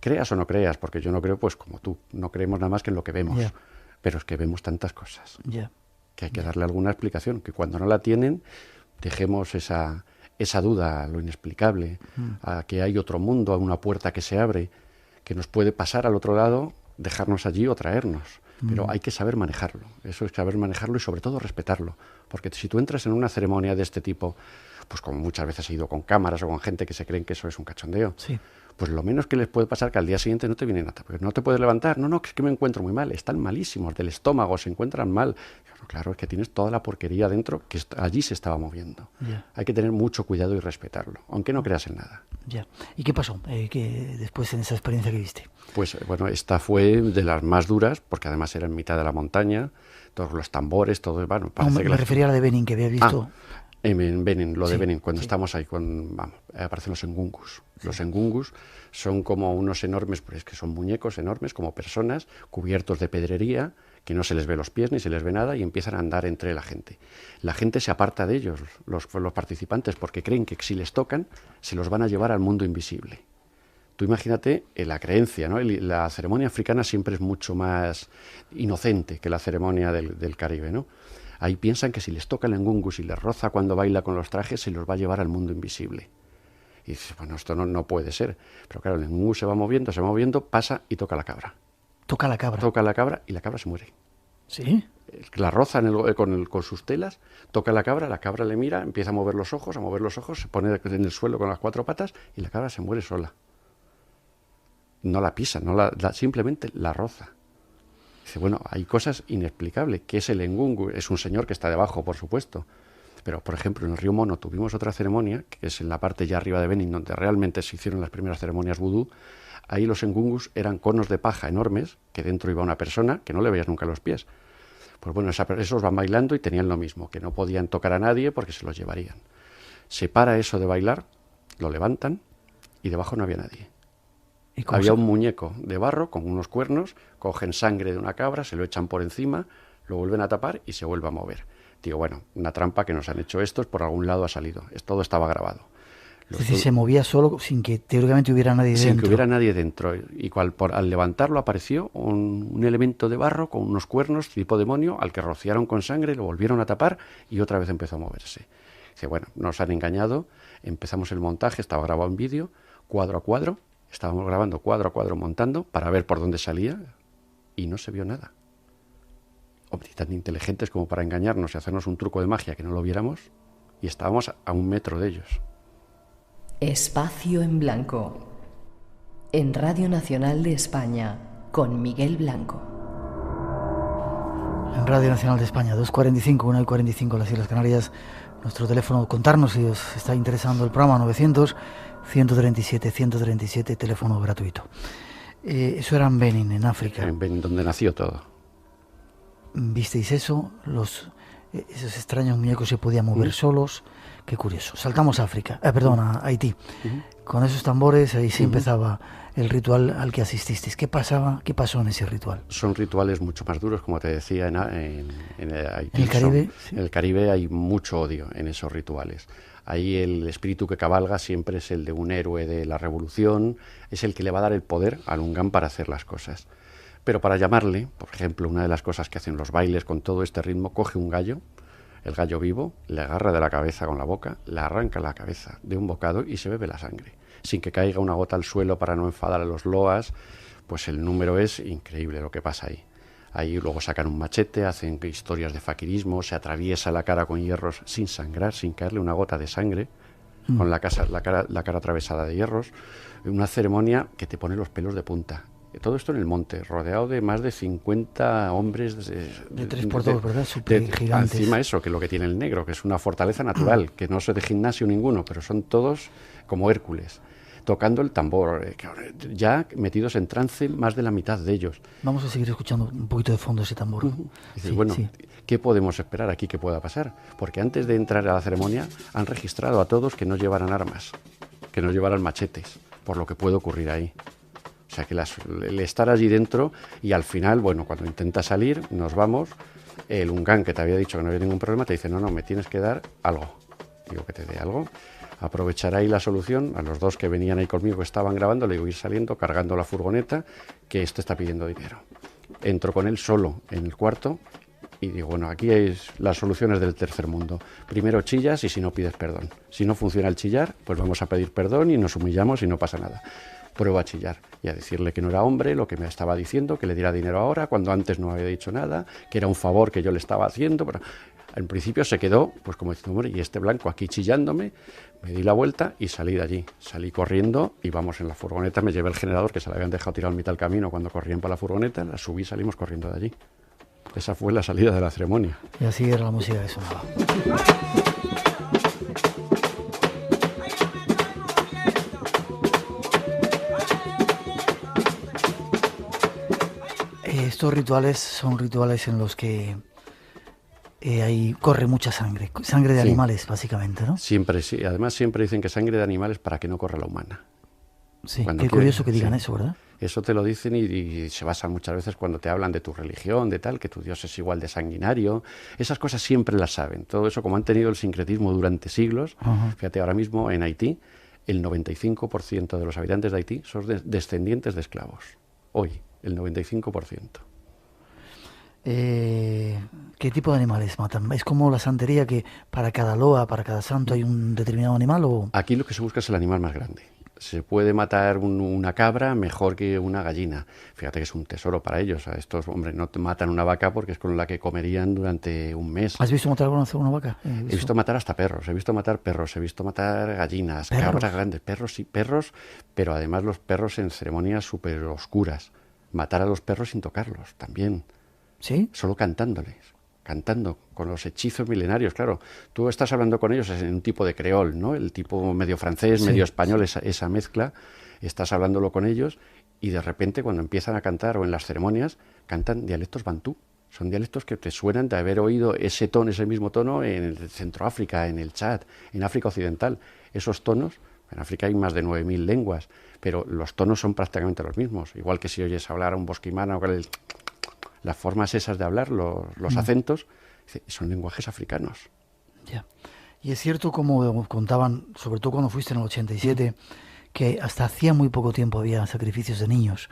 [SPEAKER 2] Creas o no creas, porque yo no creo, pues como tú, no creemos nada más que en lo que vemos. Yeah. Pero es que vemos tantas cosas que hay que darle alguna explicación, que cuando no la tienen, dejemos esa duda a lo inexplicable, a que hay otro mundo, a una puerta que se abre, que nos puede pasar al otro lado, dejarnos allí o traernos. Pero hay que saber manejarlo, eso es saber manejarlo y sobre todo respetarlo, porque si tú entras en una ceremonia de este tipo, pues como muchas veces he ido con cámaras o con gente que se creen que eso es un cachondeo, pues lo menos que les puede pasar que al día siguiente no te vienen nada, porque no te puedes levantar, no, que es que me encuentro muy mal, están malísimos del estómago, se encuentran mal. Claro, es que tienes toda la porquería dentro que allí se estaba moviendo. Hay que tener mucho cuidado y respetarlo, aunque no creas en nada.
[SPEAKER 1] ¿Y qué pasó después en esa experiencia que viste?
[SPEAKER 2] Pues bueno, esta fue de las más duras, porque además era en mitad de la montaña, todos los tambores, todo. Bueno, parece que
[SPEAKER 1] me refería a la de Benin, que había visto.
[SPEAKER 2] En Benin, lo de Benin, cuando estamos ahí, aparecen los engungus. Los engungus son como unos enormes, pues es que son muñecos enormes, como personas, cubiertos de pedrería, que no se les ve los pies ni se les ve nada, y empiezan a andar entre la gente. La gente se aparta de ellos, los participantes, porque creen que si les tocan, se los van a llevar al mundo invisible. Tú imagínate la creencia, ¿no? La ceremonia africana siempre es mucho más inocente que la ceremonia del Caribe, ¿no? Ahí piensan que si les toca el engungus y les roza cuando baila con los trajes, se los va a llevar al mundo invisible. Y dices, bueno, esto no puede ser. Pero claro, el engungus se va moviendo, pasa y toca la cabra.
[SPEAKER 1] Toca la cabra.
[SPEAKER 2] Toca la cabra y la cabra se muere.
[SPEAKER 1] ¿Sí?
[SPEAKER 2] La roza con sus telas, toca la cabra le mira, empieza a mover los ojos, se pone en el suelo con las 4 patas y la cabra se muere sola. No la pisa, simplemente la roza. Dice, bueno, hay cosas inexplicables. ¿Qué es el engungu? Es un señor que está debajo, por supuesto. Pero, por ejemplo, en el río Mono tuvimos otra ceremonia, que es en la parte ya arriba de Benin, donde realmente se hicieron las primeras ceremonias vudú. Ahí los engungus eran conos de paja enormes, que dentro iba una persona, que no le veías nunca los pies. Pues bueno, esos van bailando y tenían lo mismo, que no podían tocar a nadie porque se los llevarían. Se para eso de bailar, lo levantan y debajo no había nadie. Había un muñeco de barro con unos cuernos, cogen sangre de una cabra, se lo echan por encima, lo vuelven a tapar y se vuelve a mover. Digo, bueno, una trampa que nos han hecho estos, por algún lado ha salido. Todo estaba grabado.
[SPEAKER 1] Es decir, se movía solo sin que teóricamente hubiera nadie dentro.
[SPEAKER 2] Sin que hubiera nadie dentro. Y al levantarlo apareció un elemento de barro con unos cuernos tipo demonio al que rociaron con sangre, lo volvieron a tapar y otra vez empezó a moverse. Dice, bueno, nos han engañado, empezamos el montaje, estaba grabado en vídeo, cuadro a cuadro. Estábamos grabando cuadro a cuadro, montando, para ver por dónde salía, y no se vio nada. Hombre, tan inteligentes como para engañarnos y hacernos un truco de magia que no lo viéramos, y estábamos a 1 metro de ellos.
[SPEAKER 3] Espacio en Blanco, en Radio Nacional de España, con Miguel Blanco.
[SPEAKER 1] En Radio Nacional de España, 2:45, 1:45 las Islas Canarias. Nuestro teléfono, contarnos si os está interesando el programa, 900-137-137, teléfono gratuito. Eso era en Benin, en África.
[SPEAKER 2] En Benin, donde nació todo.
[SPEAKER 1] ¿Visteis eso? Esos extraños muñecos se podían mover solos. Qué curioso. Saltamos a África, a Haití. Con esos tambores, ahí sí empezaba el ritual al que asististeis. ¿Qué pasó en ese ritual?
[SPEAKER 2] Son rituales mucho más duros, como te decía, en Haití.
[SPEAKER 1] ¿En el Caribe?
[SPEAKER 2] En el Caribe hay mucho odio en esos rituales. Ahí el espíritu que cabalga siempre es el de un héroe de la revolución, es el que le va a dar el poder al Ungán para hacer las cosas. Pero para llamarle, por ejemplo, una de las cosas que hacen los bailes con todo este ritmo, coge un gallo, el gallo vivo, le agarra de la cabeza con la boca, le arranca la cabeza de un bocado y se bebe la sangre, sin que caiga una gota al suelo para no enfadar a los loas. Pues el número es increíble lo que pasa ahí. Ahí luego sacan un machete, hacen historias de faquirismo, se atraviesa la cara con hierros sin sangrar, sin caerle una gota de sangre, con la cara atravesada de hierros. Una ceremonia que te pone los pelos de punta. Todo esto en el monte, rodeado de más de 50 hombres
[SPEAKER 1] de 3x2, ¿verdad? Súper gigantes.
[SPEAKER 2] Encima eso, que lo que tiene el negro, que es una fortaleza natural, que no es de gimnasio ninguno, pero son todos como Hércules, tocando el tambor, ya metidos en trance más de la mitad de ellos.
[SPEAKER 1] Vamos a seguir escuchando un poquito de fondo ese tambor.
[SPEAKER 2] Dices, bueno, ¿qué podemos esperar aquí que pueda pasar? Porque antes de entrar a la ceremonia han registrado a todos que no llevaran armas, que no llevaran machetes, por lo que puede ocurrir ahí. O sea, que el estar allí dentro y al final, bueno, cuando intenta salir, nos vamos, el Ungán, que te había dicho que no había ningún problema, te dice, no, me tienes que dar algo. Digo, que te dé algo. Aprovechará ahí la solución, a los dos que venían ahí conmigo que estaban grabando, le digo, ir saliendo, cargando la furgoneta, que este está pidiendo dinero. Entro con él solo en el cuarto y digo, bueno, aquí es las soluciones del tercer mundo. Primero chillas y si no pides perdón. Si no funciona el chillar, pues vamos a pedir perdón y nos humillamos y no pasa nada. Pruebo a chillar y a decirle que no era hombre, lo que me estaba diciendo, que le diera dinero ahora, cuando antes no había dicho nada, que era un favor que yo le estaba haciendo, pero en principio se quedó, pues como diciendo, hombre, y este blanco aquí chillándome. Me di la vuelta y salí de allí. Salí corriendo y vamos en la furgoneta, me llevé el generador que se le habían dejado tirado en mitad del camino cuando corrían para la furgoneta, la subí y salimos corriendo de allí. Esa fue la salida de la ceremonia.
[SPEAKER 1] Y así era la música que sonaba. Estos rituales son rituales en los que ahí corre mucha sangre de animales, básicamente, ¿no?
[SPEAKER 2] Siempre, sí. Además, siempre dicen que sangre de animales para que no corra la humana.
[SPEAKER 1] Sí, qué curioso que digan eso, ¿verdad?
[SPEAKER 2] Eso te lo dicen y se basan muchas veces cuando te hablan de tu religión, de tal, que tu Dios es igual de sanguinario. Esas cosas siempre las saben. Todo eso, como han tenido el sincretismo durante siglos, fíjate, ahora mismo en Haití, el 95% de los habitantes de Haití son descendientes de esclavos. Hoy, el 95%.
[SPEAKER 1] ¿Qué tipo de animales matan? ¿Es como la santería que para cada loa, para cada santo hay un determinado animal? ¿O?
[SPEAKER 2] Aquí lo que se busca es el animal más grande. Se puede matar una cabra mejor que una gallina. Fíjate que es un tesoro para ellos. A estos, hombre, no te matan una vaca porque es con la que comerían durante un mes.
[SPEAKER 1] ¿Has visto matar alguna vez una vaca?
[SPEAKER 2] He visto matar hasta perros, he visto matar perros, he visto matar gallinas, cabras grandes, perros, pero además los perros en ceremonias súper oscuras. Matar a los perros sin tocarlos también.
[SPEAKER 1] ¿Sí?
[SPEAKER 2] Solo cantando, con los hechizos milenarios, claro. Tú estás hablando con ellos en un tipo de creol, ¿no? El tipo medio francés, medio español, esa mezcla. Estás hablándolo con ellos y de repente cuando empiezan a cantar o en las ceremonias, cantan dialectos bantú. Son dialectos que te suenan de haber oído ese mismo tono en el Centroáfrica, en el Chad, en África Occidental. Esos tonos, en África hay más de 9.000 lenguas, pero los tonos son prácticamente los mismos. Igual que si oyes hablar a un bosquimano, las formas esas de hablar, los acentos, son lenguajes africanos.
[SPEAKER 1] Ya. Y es cierto, como contaban, sobre todo cuando fuiste en el 87, que hasta hacía muy poco tiempo había sacrificios de niños.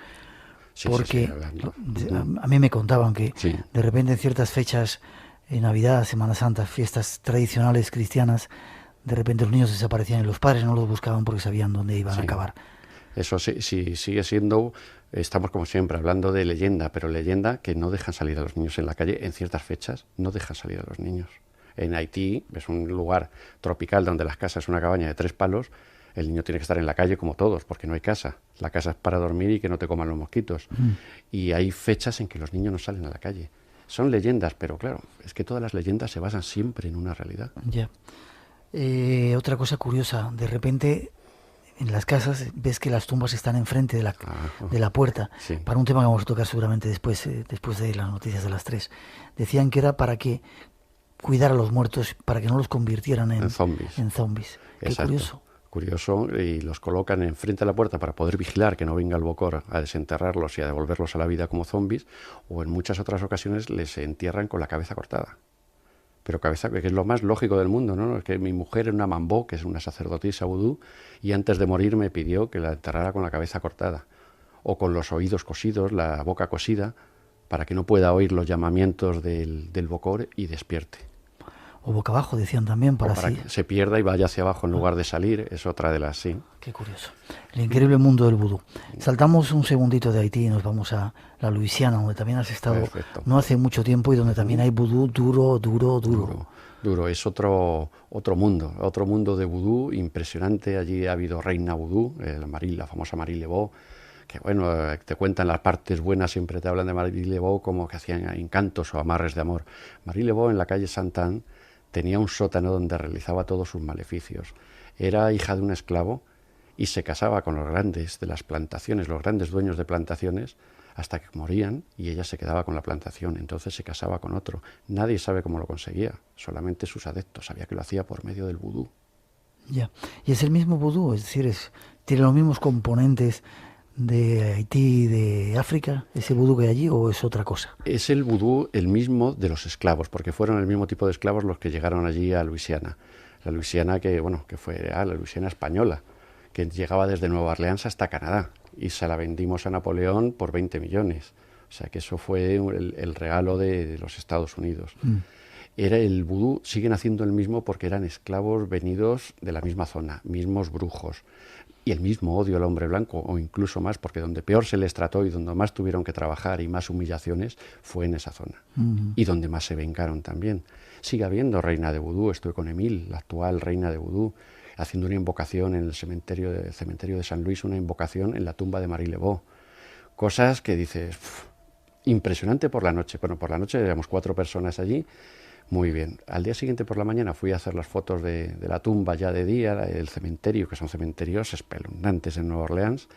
[SPEAKER 1] Porque a mí me contaban que de repente en ciertas fechas, en Navidad, Semana Santa, fiestas tradicionales cristianas, de repente los niños desaparecían y los padres no los buscaban porque sabían dónde iban a acabar.
[SPEAKER 2] Eso sí, sigue siendo, estamos como siempre hablando de leyenda, pero leyenda que no dejan salir a los niños en la calle en ciertas fechas, no dejan salir a los niños. En Haití es un lugar tropical donde las casas es una cabaña de 3 palos, el niño tiene que estar en la calle como todos, porque no hay casa. La casa es para dormir y que no te coman los mosquitos. Y hay fechas en que los niños no salen a la calle. Son leyendas, pero claro, es que todas las leyendas se basan siempre en una realidad.
[SPEAKER 1] Ya. Otra cosa curiosa, de repente en las casas ves que las tumbas están enfrente de la puerta, para un tema que vamos a tocar seguramente después de las noticias de las 3. Decían que era para que cuidar a los muertos, para que no los convirtieran en zombies. Qué
[SPEAKER 2] curioso, y los colocan enfrente de la puerta para poder vigilar que no venga el Bokor a desenterrarlos y a devolverlos a la vida como zombies, o en muchas otras ocasiones les entierran con la cabeza cortada. Pero cabeza, que es lo más lógico del mundo, ¿no? Es que mi mujer era una mambó, que es una sacerdotisa vudú, y antes de morir me pidió que la enterrara con la cabeza cortada, o con los oídos cosidos, la boca cosida, para que no pueda oír los llamamientos del Bokor y despierte.
[SPEAKER 1] o boca abajo, decían también, para así...
[SPEAKER 2] que se pierda y vaya hacia abajo en lugar de salir, es otra de las, sí.
[SPEAKER 1] Qué curioso. El increíble mundo del vudú. Saltamos un segundito de Haití y nos vamos a la Luisiana, donde también has estado no hace mucho tiempo y donde también hay vudú duro.
[SPEAKER 2] Duro, es otro mundo de vudú impresionante. Allí ha habido reina vudú, la famosa Marie Laveau, que bueno, te cuentan las partes buenas, siempre te hablan de Marie Laveau como que hacían encantos o amarres de amor. Marie Laveau en la calle Sainte-Anne tenía un sótano donde realizaba todos sus maleficios. Era hija de un esclavo y se casaba con los grandes de las plantaciones, los grandes dueños de plantaciones, hasta que morían y ella se quedaba con la plantación. Entonces se casaba con otro. Nadie sabe cómo lo conseguía, solamente sus adeptos. Sabía que lo hacía por medio del vudú.
[SPEAKER 1] Ya, y es el mismo vudú, es decir, tiene los mismos componentes de Haití y de África, ese vudú que hay allí, o es otra cosa.
[SPEAKER 2] Es el vudú el mismo de los esclavos, porque fueron el mismo tipo de esclavos los que llegaron allí a Luisiana. La Luisiana que fue la Luisiana española, que llegaba desde Nueva Orleans hasta Canadá, y se la vendimos a Napoleón por 20 millones. O sea que eso fue el regalo de los Estados Unidos. Era el vudú, siguen haciendo el mismo porque eran esclavos venidos de la misma zona, mismos brujos, y el mismo odio al hombre blanco, o incluso más, porque donde peor se les trató y donde más tuvieron que trabajar y más humillaciones fue en esa zona. Y donde más se vengaron también. Sigue habiendo reina de vudú. Estoy con Emil, la actual reina de vudú, haciendo una invocación en el cementerio de San Luis, una invocación en la tumba de Marie Laveau. Cosas que dices, impresionante por la noche. Bueno, por la noche éramos 4 personas allí, muy bien. Al día siguiente por la mañana fui a hacer las fotos de la tumba ya de día, el cementerio, que son cementerios espeluznantes en Nueva Orleans,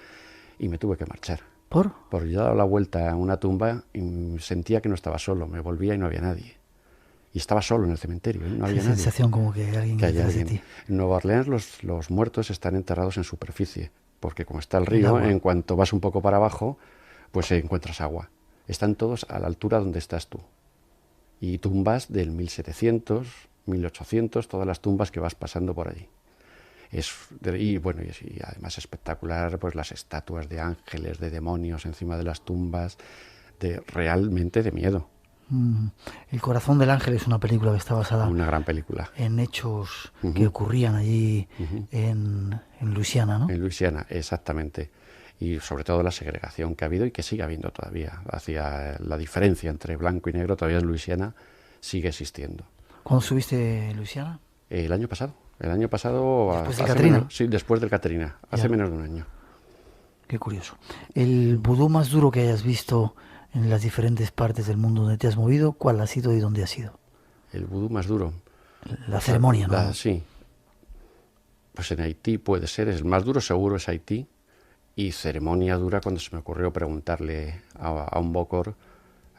[SPEAKER 2] y me tuve que marchar.
[SPEAKER 1] ¿Por?
[SPEAKER 2] Porque yo daba la vuelta a una tumba y sentía que no estaba solo, me volvía y no había nadie. Y estaba solo en el cementerio, no había nadie.
[SPEAKER 1] Sensación como que alguien detrás de ti.
[SPEAKER 2] En Nueva Orleans los muertos están enterrados en superficie, porque como está el río, en cuanto vas un poco para abajo, pues encuentras agua. Están todos a la altura donde estás tú. Y tumbas del 1700, 1800, todas las tumbas que vas pasando por allí. Y además espectacular, pues las estatuas de ángeles, de demonios encima de las tumbas, realmente de miedo.
[SPEAKER 1] El corazón del ángel es una película que está basada,
[SPEAKER 2] una gran película,
[SPEAKER 1] en hechos que ocurrían allí en Luisiana, ¿no?
[SPEAKER 2] En Luisiana, exactamente. Y sobre todo la segregación que ha habido y que sigue habiendo todavía. Hacia la diferencia entre blanco y negro todavía en Luisiana sigue existiendo.
[SPEAKER 1] ¿Cuándo subiste Luisiana?
[SPEAKER 2] El año pasado. ¿Después
[SPEAKER 1] del Katrina?
[SPEAKER 2] Sí, después del Katrina, hace menos de un año.
[SPEAKER 1] Qué curioso. ¿El vudú más duro que hayas visto en las diferentes partes del mundo donde te has movido, cuál ha sido y dónde ha sido?
[SPEAKER 2] El vudú más duro.
[SPEAKER 1] La ceremonia, ¿no?
[SPEAKER 2] Sí. Pues en Haití puede ser, el más duro seguro es Haití. Y ceremonia dura cuando se me ocurrió preguntarle a un bokor.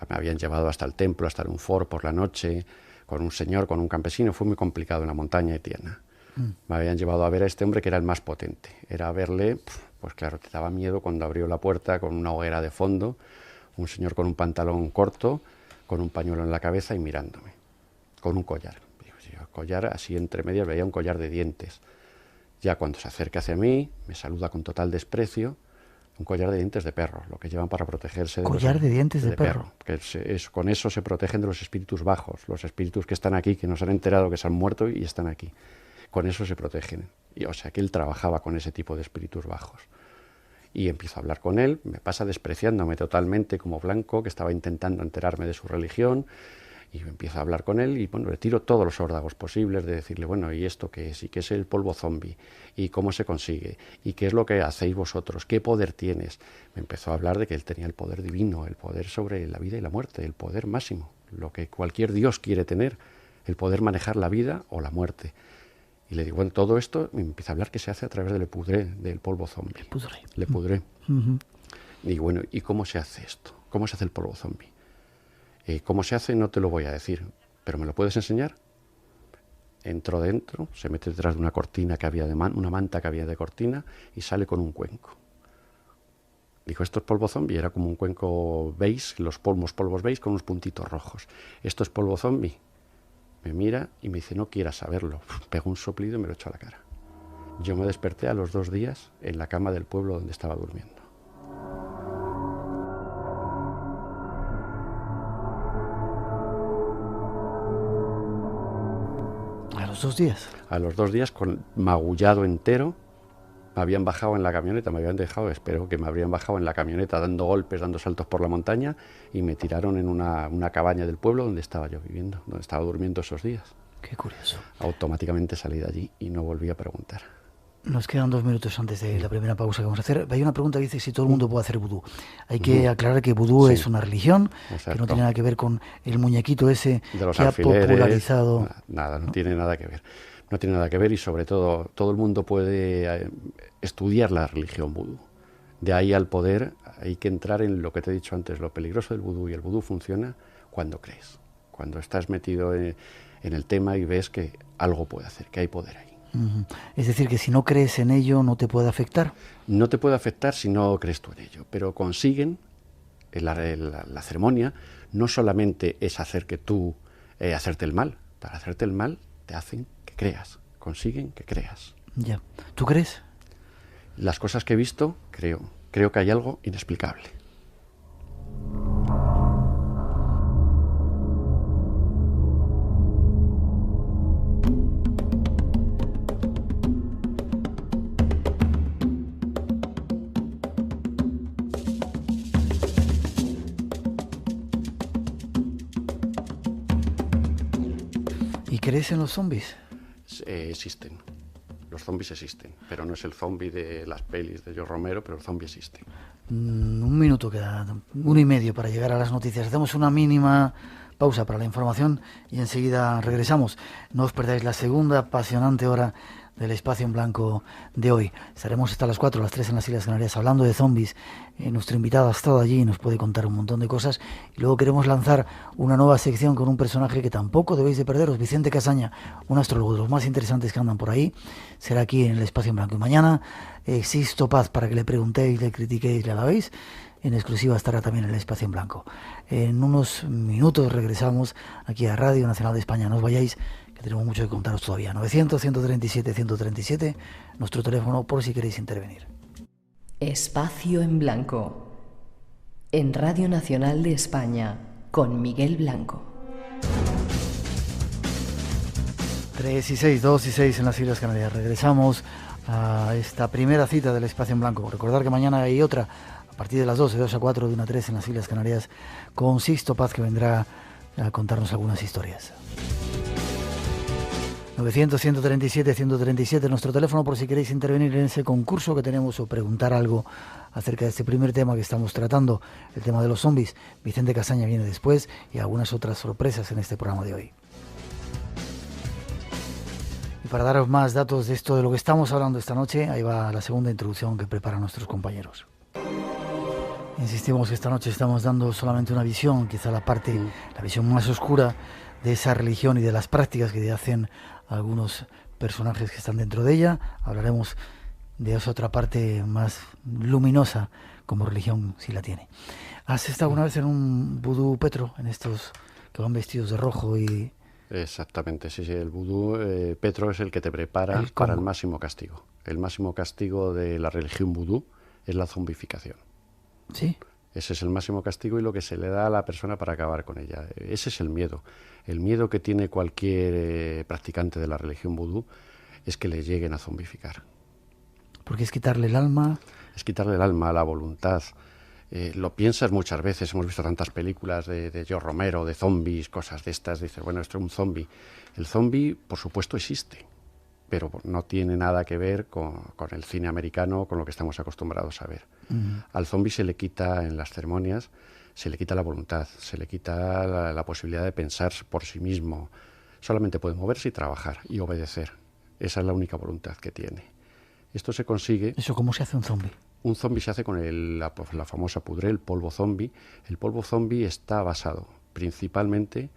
[SPEAKER 2] Me habían llevado hasta el templo, hasta un fort por la noche, con un señor, con un campesino. Fue muy complicado en la montaña haitiana. Me habían llevado a ver a este hombre que era el más potente. Era verle, pues claro, te daba miedo cuando abrió la puerta con una hoguera de fondo, un señor con un pantalón corto, con un pañuelo en la cabeza y mirándome, con un collar. Collar así entre medias, veía un collar de dientes. Ya cuando se acerca hacia mí, me saluda con total desprecio, un collar de dientes de perro, lo que llevan para protegerse de
[SPEAKER 1] ¿Collar de dientes de perro?
[SPEAKER 2] Que con eso se protegen de los espíritus bajos, los espíritus que están aquí, que no se han enterado que se han muerto y están aquí. Con eso se protegen. O sea que él trabajaba con ese tipo de espíritus bajos. Y empiezo a hablar con él, me pasa despreciándome totalmente como blanco, que estaba intentando enterarme de su religión. Y empiezo a hablar con él y le tiro todos los órdagos posibles de decirle, bueno, ¿y esto qué es? ¿Y qué es el polvo zombie? ¿Y cómo se consigue? ¿Y qué es lo que hacéis vosotros? ¿Qué poder tienes? Me empezó a hablar de que él tenía el poder divino, el poder sobre la vida y la muerte, el poder máximo, lo que cualquier dios quiere tener, el poder manejar la vida o la muerte. Y le digo, bueno, todo esto me empieza a hablar que se hace a través del lepudré, del polvo zombie. Lepudré. Y digo, bueno, ¿y cómo se hace esto? ¿Cómo se hace el polvo zombie? ¿Cómo se hace? No te lo voy a decir, pero ¿me lo puedes enseñar? Entró dentro, se mete detrás de una cortina que había una manta que había de cortina y sale con un cuenco. Dijo, esto es polvo zombie, era como un cuenco beige, los polvos beige con unos puntitos rojos. Esto es polvo zombie. Me mira y me dice, no quieras saberlo. Pegó un soplido y me lo echó a la cara. Yo me desperté a los 2 días en la cama del pueblo donde estaba durmiendo.
[SPEAKER 1] los 2 días?
[SPEAKER 2] A los 2 días, con magullado entero, me habían bajado en la camioneta, me habían dejado, espero que me habrían bajado en la camioneta dando golpes, dando saltos por la montaña, y me tiraron en una cabaña del pueblo donde estaba yo viviendo, donde estaba durmiendo esos días.
[SPEAKER 1] Qué curioso.
[SPEAKER 2] Automáticamente salí de allí y no volví a preguntar.
[SPEAKER 1] Nos quedan 2 minutos antes de la primera pausa que vamos a hacer. Hay una pregunta que dice si todo el mundo puede hacer vudú. Hay que aclarar que vudú es una religión,
[SPEAKER 2] exacto,
[SPEAKER 1] que no tiene nada que ver con el muñequito ese
[SPEAKER 2] de los
[SPEAKER 1] que ha popularizado.
[SPEAKER 2] Nada, no tiene nada que ver. No tiene nada que ver, y sobre todo el mundo puede estudiar la religión vudú. De ahí al poder hay que entrar en lo que te he dicho antes, lo peligroso del vudú, y el vudú funciona cuando crees, cuando estás metido en el tema y ves que algo puede hacer, que hay poder ahí.
[SPEAKER 1] Es decir, que si no crees en ello no te puede afectar.
[SPEAKER 2] No te puede afectar si no crees tú en ello, pero consiguen, la ceremonia no solamente es hacer que tú, hacerte el mal. Para hacerte el mal te hacen que creas, consiguen que creas.
[SPEAKER 1] Ya. ¿Tú crees?
[SPEAKER 2] Las cosas que he visto, creo que hay algo inexplicable.
[SPEAKER 1] ¿Y crees en los zombies?
[SPEAKER 2] Existen. Los zombies existen, pero no es el zombie de las pelis de George Romero, pero el zombie existe.
[SPEAKER 1] 1 minuto queda, 1 y medio para llegar a las noticias. Hacemos una mínima pausa para la información y enseguida regresamos. No os perdáis la segunda apasionante hora del Espacio en Blanco de hoy. Estaremos hasta las 4, las 3 en las Islas Canarias hablando de zombies. Nuestro invitado ha estado allí y nos puede contar un montón de cosas. Y luego queremos lanzar una nueva sección con un personaje que tampoco debéis de perderos, Vicente Casaña, un astrólogo de los más interesantes que andan por ahí. Será aquí en el Espacio en Blanco. Y mañana Sixto Paz, para que le preguntéis, le critiquéis, le alabéis. En exclusiva estará también en el Espacio en Blanco. En unos minutos regresamos aquí a Radio Nacional de España. No os vayáis, que tenemos mucho que contaros todavía. 900-137-137, nuestro teléfono por si queréis intervenir.
[SPEAKER 3] Espacio en Blanco, en Radio Nacional de España, con Miguel Blanco.
[SPEAKER 1] 3 y 6, 2 y 6 en las Islas Canarias. Regresamos a esta primera cita del Espacio en Blanco. Recordar que mañana hay otra, a partir de las 12, 2 a 4, de 1 a 3 en las Islas Canarias, con Sixto Paz, que vendrá a contarnos algunas historias. 900-137-137, nuestro teléfono por si queréis intervenir en ese concurso que tenemos o preguntar algo acerca de este primer tema que estamos tratando, el tema de los zombies. Vicente Casaña viene después y algunas otras sorpresas en este programa de hoy. Y para daros más datos de esto, de lo que estamos hablando esta noche, ahí va la segunda introducción que preparan nuestros compañeros. Insistimos que esta noche estamos dando solamente una visión, quizá la visión más oscura de esa religión y de las prácticas que hacen algunos personajes que están dentro de ella. Hablaremos de esa otra parte más luminosa, como religión si la tiene. ¿Has estado alguna vez en un vudú, Petro, en estos que van vestidos de rojo y...?
[SPEAKER 2] Exactamente, sí, el vudú, Petro, es el que te prepara para el máximo castigo. El máximo castigo de la religión vudú es la zombificación.
[SPEAKER 1] ¿Sí?
[SPEAKER 2] Ese es el máximo castigo y lo que se le da a la persona para acabar con ella. Ese es el miedo. El miedo que tiene cualquier practicante de la religión vudú es que le lleguen a zombificar.
[SPEAKER 1] Porque es quitarle el alma.
[SPEAKER 2] Es quitarle el alma, la voluntad. Lo piensas muchas veces, hemos visto tantas películas de George Romero, de zombies, cosas de estas. Dices, bueno, esto es un zombie. El zombie, por supuesto, existe, pero no tiene nada que ver con el cine americano, con lo que estamos acostumbrados a ver. Al zombie se le quita, en las ceremonias, se le quita la voluntad, se le quita la posibilidad de pensar por sí mismo. Solamente puede moverse y trabajar y obedecer. Esa es la única voluntad que tiene. Esto se consigue...
[SPEAKER 1] ¿Eso cómo se hace un zombie?
[SPEAKER 2] Un zombie se hace con la famosa pudré, el polvo zombie. El polvo zombie está basado principalmente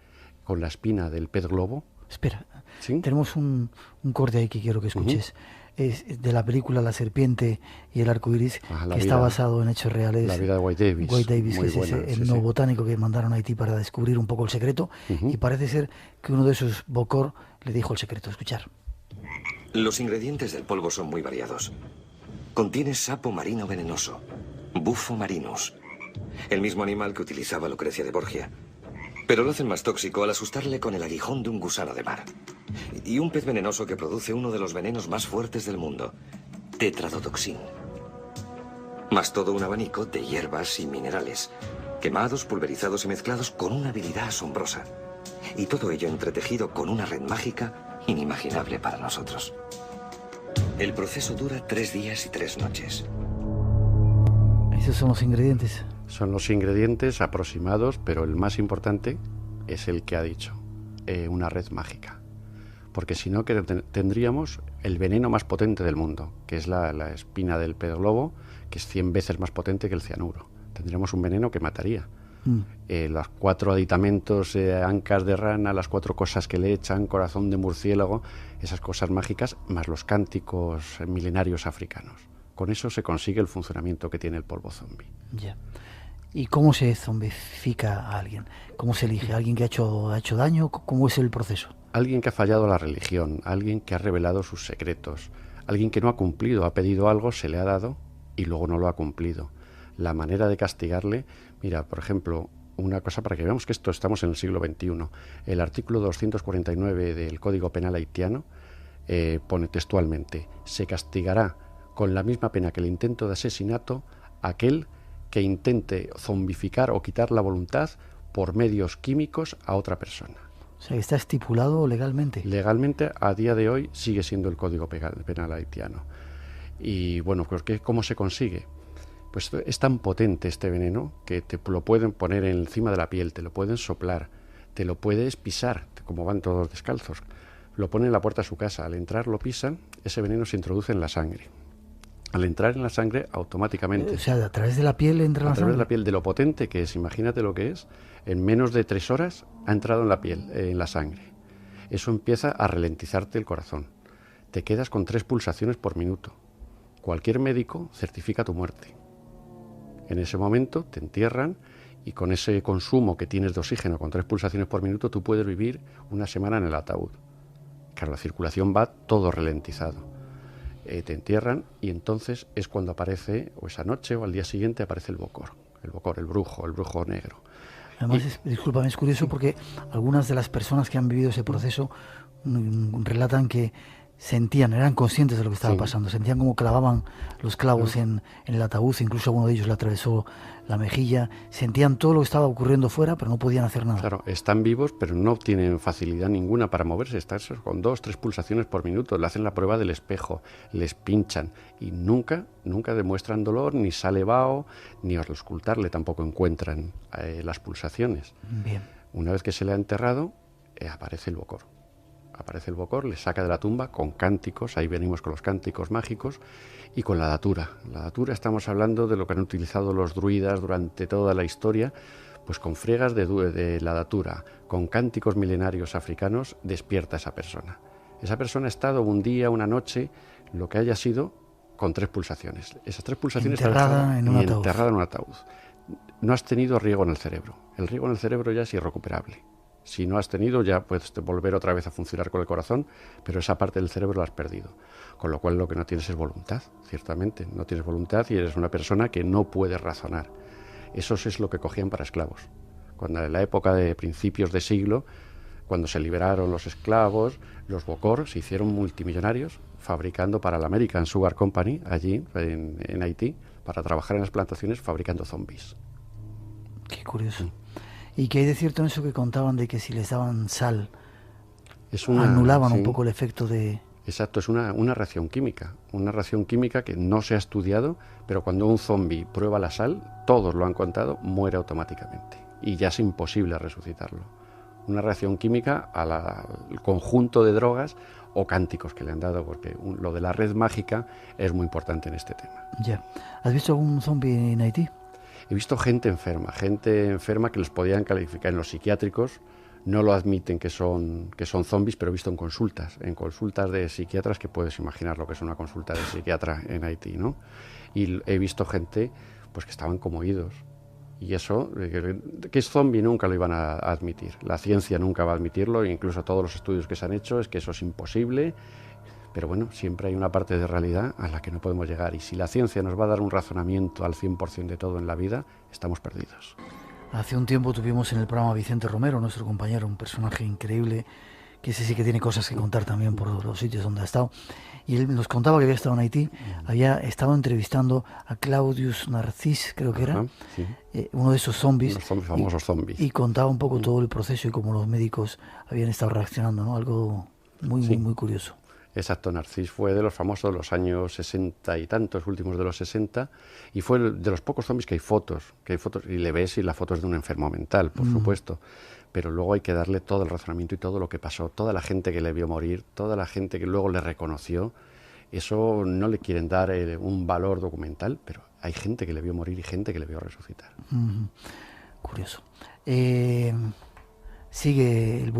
[SPEAKER 2] con la espina del pez globo.
[SPEAKER 1] Espera,
[SPEAKER 2] ¿sí?
[SPEAKER 1] Tenemos un corte ahí que quiero que escuches. Es de la película La serpiente y el arco iris, que está basado en hechos reales.
[SPEAKER 2] La vida de White Davis.
[SPEAKER 1] White Davis,
[SPEAKER 2] muy
[SPEAKER 1] que
[SPEAKER 2] buena,
[SPEAKER 1] es el botánico que mandaron a Haití para descubrir un poco el secreto. Y parece ser que uno de esos Bokor le dijo el secreto. Escuchar.
[SPEAKER 4] Los ingredientes del polvo son muy variados. Contiene sapo marino venenoso, Bufo marinus, el mismo animal que utilizaba Lucrecia de Borgia. Pero lo hacen más tóxico al asustarle con el aguijón de un gusano de mar. Y un pez venenoso que produce uno de los venenos más fuertes del mundo, tetradotoxin. Más todo un abanico de hierbas y minerales, quemados, pulverizados y mezclados con una habilidad asombrosa. Y todo ello entretejido con una red mágica inimaginable para nosotros. El proceso dura 3 días y 3 noches.
[SPEAKER 1] Esos son los ingredientes.
[SPEAKER 2] Son los ingredientes aproximados, pero el más importante es el que ha dicho, una red mágica. Porque si no, tendríamos el veneno más potente del mundo, que es la espina del pez globo, que es 100 veces más potente que el cianuro. Tendríamos un veneno que mataría. Los 4 aditamentos, ancas de rana, las 4 cosas que le echan, corazón de murciélago, esas cosas mágicas, más los cánticos milenarios africanos. Con eso se consigue el funcionamiento que tiene el polvo zombi.
[SPEAKER 1] Ya. ¿Y cómo se zombifica a alguien? ¿Cómo se elige? ¿Alguien que ha hecho daño? ¿Cómo es el proceso?
[SPEAKER 2] Alguien que ha fallado a la religión, alguien que ha revelado sus secretos, alguien que no ha cumplido, ha pedido algo, se le ha dado y luego no lo ha cumplido. La manera de castigarle, mira, por ejemplo, una cosa para que veamos que estamos en el siglo XXI. El artículo 249 del Código Penal haitiano pone textualmente: se castigará con la misma pena que el intento de asesinato aquel que intente zombificar o quitar la voluntad por medios químicos a otra persona.
[SPEAKER 1] O sea, ¿está estipulado legalmente?
[SPEAKER 2] Legalmente, a día de hoy, sigue siendo el Código Penal haitiano. Y bueno, pues ¿cómo se consigue? Pues es tan potente este veneno que te lo pueden poner encima de la piel, te lo pueden soplar, te lo puedes pisar, como van todos descalzos. Lo ponen en la puerta de su casa, al entrar lo pisan, ese veneno se introduce en la sangre. Al entrar en la sangre, automáticamente...
[SPEAKER 1] O sea, a través de la piel entra la sangre.
[SPEAKER 2] A través de la piel, de lo potente que es, imagínate lo que es, en menos de 3 horas ha entrado en la piel, en la sangre. Eso empieza a ralentizarte el corazón. Te quedas con 3 pulsaciones por minuto. Cualquier médico certifica tu muerte. En ese momento te entierran y con ese consumo que tienes de oxígeno con 3 pulsaciones por minuto, tú puedes vivir una semana en el ataúd. Claro, la circulación va todo ralentizado. Te entierran y entonces es cuando aparece, o esa noche o al día siguiente, aparece el bokor, el brujo negro.
[SPEAKER 1] Además, discúlpame, es curioso porque algunas de las personas que han vivido ese proceso relatan que eran conscientes de lo que estaba pasando, sentían como clavaban los clavos en el ataúd, incluso uno de ellos le atravesó la mejilla, sentían todo lo que estaba ocurriendo fuera, pero no podían hacer nada.
[SPEAKER 2] Claro, están vivos, pero no tienen facilidad ninguna para moverse, están con 2-3 pulsaciones por minuto, le hacen la prueba del espejo, les pinchan y nunca demuestran dolor, ni sale vaho, ni al auscultarle tampoco encuentran las pulsaciones.
[SPEAKER 1] Bien.
[SPEAKER 2] Una vez que se le ha enterrado, aparece el bokor. Aparece el bokor, le saca de la tumba con cánticos, ahí venimos con los cánticos mágicos, y con la datura. La datura, estamos hablando de lo que han utilizado los druidas durante toda la historia, pues con friegas de la datura, con cánticos milenarios africanos, despierta a esa persona. Esa persona ha estado un día, una noche, lo que haya sido, con 3 pulsaciones. Esas 3 pulsaciones
[SPEAKER 1] enterrada en un
[SPEAKER 2] ataúd. No has tenido riego en el cerebro. El riego en el cerebro ya es irrecuperable. Si no has tenido, ya puedes volver otra vez a funcionar con el corazón, pero esa parte del cerebro la has perdido. Con lo cual lo que no tienes es voluntad, ciertamente. No tienes voluntad y eres una persona que no puede razonar. Eso es lo que cogían para esclavos. Cuando en la época de principios de siglo, cuando se liberaron los esclavos, los bokor se hicieron multimillonarios fabricando para la American Sugar Company, allí en Haití, para trabajar en las plantaciones fabricando zombies.
[SPEAKER 1] Qué curioso. ¿Y qué hay de cierto en eso que contaban de que si les daban sal, anulaban un poco el efecto de...?
[SPEAKER 2] Exacto, es una reacción química que no se ha estudiado, pero cuando un zombi prueba la sal, todos lo han contado, muere automáticamente y ya es imposible resucitarlo. Una reacción química al conjunto de drogas o cánticos que le han dado, porque lo de la red mágica es muy importante en este tema.
[SPEAKER 1] Ya. ¿Has visto algún zombi en Haití?
[SPEAKER 2] He visto gente enferma que los podían calificar en los psiquiátricos, no lo admiten que son zombies, pero he visto en consultas de psiquiatras, que puedes imaginar lo que es una consulta de psiquiatra en Haití, ¿no? Y he visto gente pues que estaban como idos. Y eso, que es zombie, nunca lo iban a admitir. La ciencia nunca va a admitirlo, e incluso todos los estudios que se han hecho es que eso es imposible. Pero bueno, siempre hay una parte de realidad a la que no podemos llegar. Y si la ciencia nos va a dar un razonamiento al 100% de todo en la vida, estamos perdidos.
[SPEAKER 1] Hace un tiempo tuvimos en el programa a Vicente Romero, nuestro compañero, un personaje increíble, que ese sí que tiene cosas que contar también por los sitios donde ha estado. Y él nos contaba que había estado en Haití, había estado entrevistando a Claudius Narcís, creo que era,
[SPEAKER 2] sí.
[SPEAKER 1] Uno de esos zombies.
[SPEAKER 2] Los famosos zombies.
[SPEAKER 1] Y contaba un poco todo el proceso y cómo los médicos habían estado reaccionando, ¿no? Algo muy curioso.
[SPEAKER 2] Exacto, Narcís fue de los famosos de los años 60 y tantos, últimos de los 60, y fue de los pocos zombies que hay fotos, y le ves y la foto es de un enfermo mental, por supuesto, pero luego hay que darle todo el razonamiento y todo lo que pasó, toda la gente que le vio morir, toda la gente que luego le reconoció. Eso no le quieren dar un valor documental, pero hay gente que le vio morir y gente que le vio resucitar.
[SPEAKER 1] Curioso. Sigue el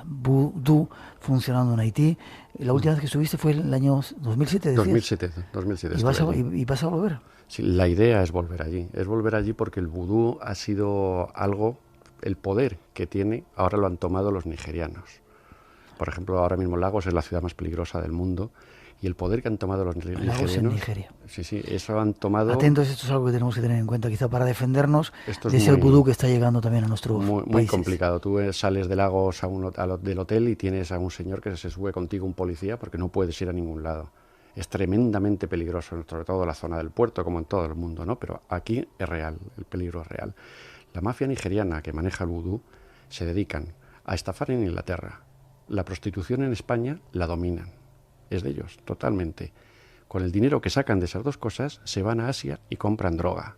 [SPEAKER 1] vudú funcionando en Haití. La última vez que estuviste fue en el año 2007, ¿decías?
[SPEAKER 2] 2007.
[SPEAKER 1] ¿Y vas a volver?
[SPEAKER 2] Sí, la idea es volver allí porque el vudú ha sido algo, el poder que tiene, ahora lo han tomado los nigerianos. Por ejemplo, ahora mismo Lagos es la ciudad más peligrosa del mundo, y el poder que han tomado los nigerianos...
[SPEAKER 1] Lagos en Nigeria.
[SPEAKER 2] Sí, eso han tomado...
[SPEAKER 1] Atentos, esto es algo que tenemos que tener en cuenta, quizá para defendernos de ese vudú que está llegando también a nuestro país.
[SPEAKER 2] Muy complicado. Tú sales de Lagos del hotel y tienes a un señor que se sube contigo, un policía, porque no puedes ir a ningún lado. Es tremendamente peligroso, sobre todo en la zona del puerto, como en todo el mundo, ¿no? Pero aquí es real, el peligro es real. La mafia nigeriana que maneja el vudú se dedican a estafar en Inglaterra. La prostitución en España la dominan. Es de ellos, totalmente. Con el dinero que sacan de esas dos cosas, se van a Asia y compran droga.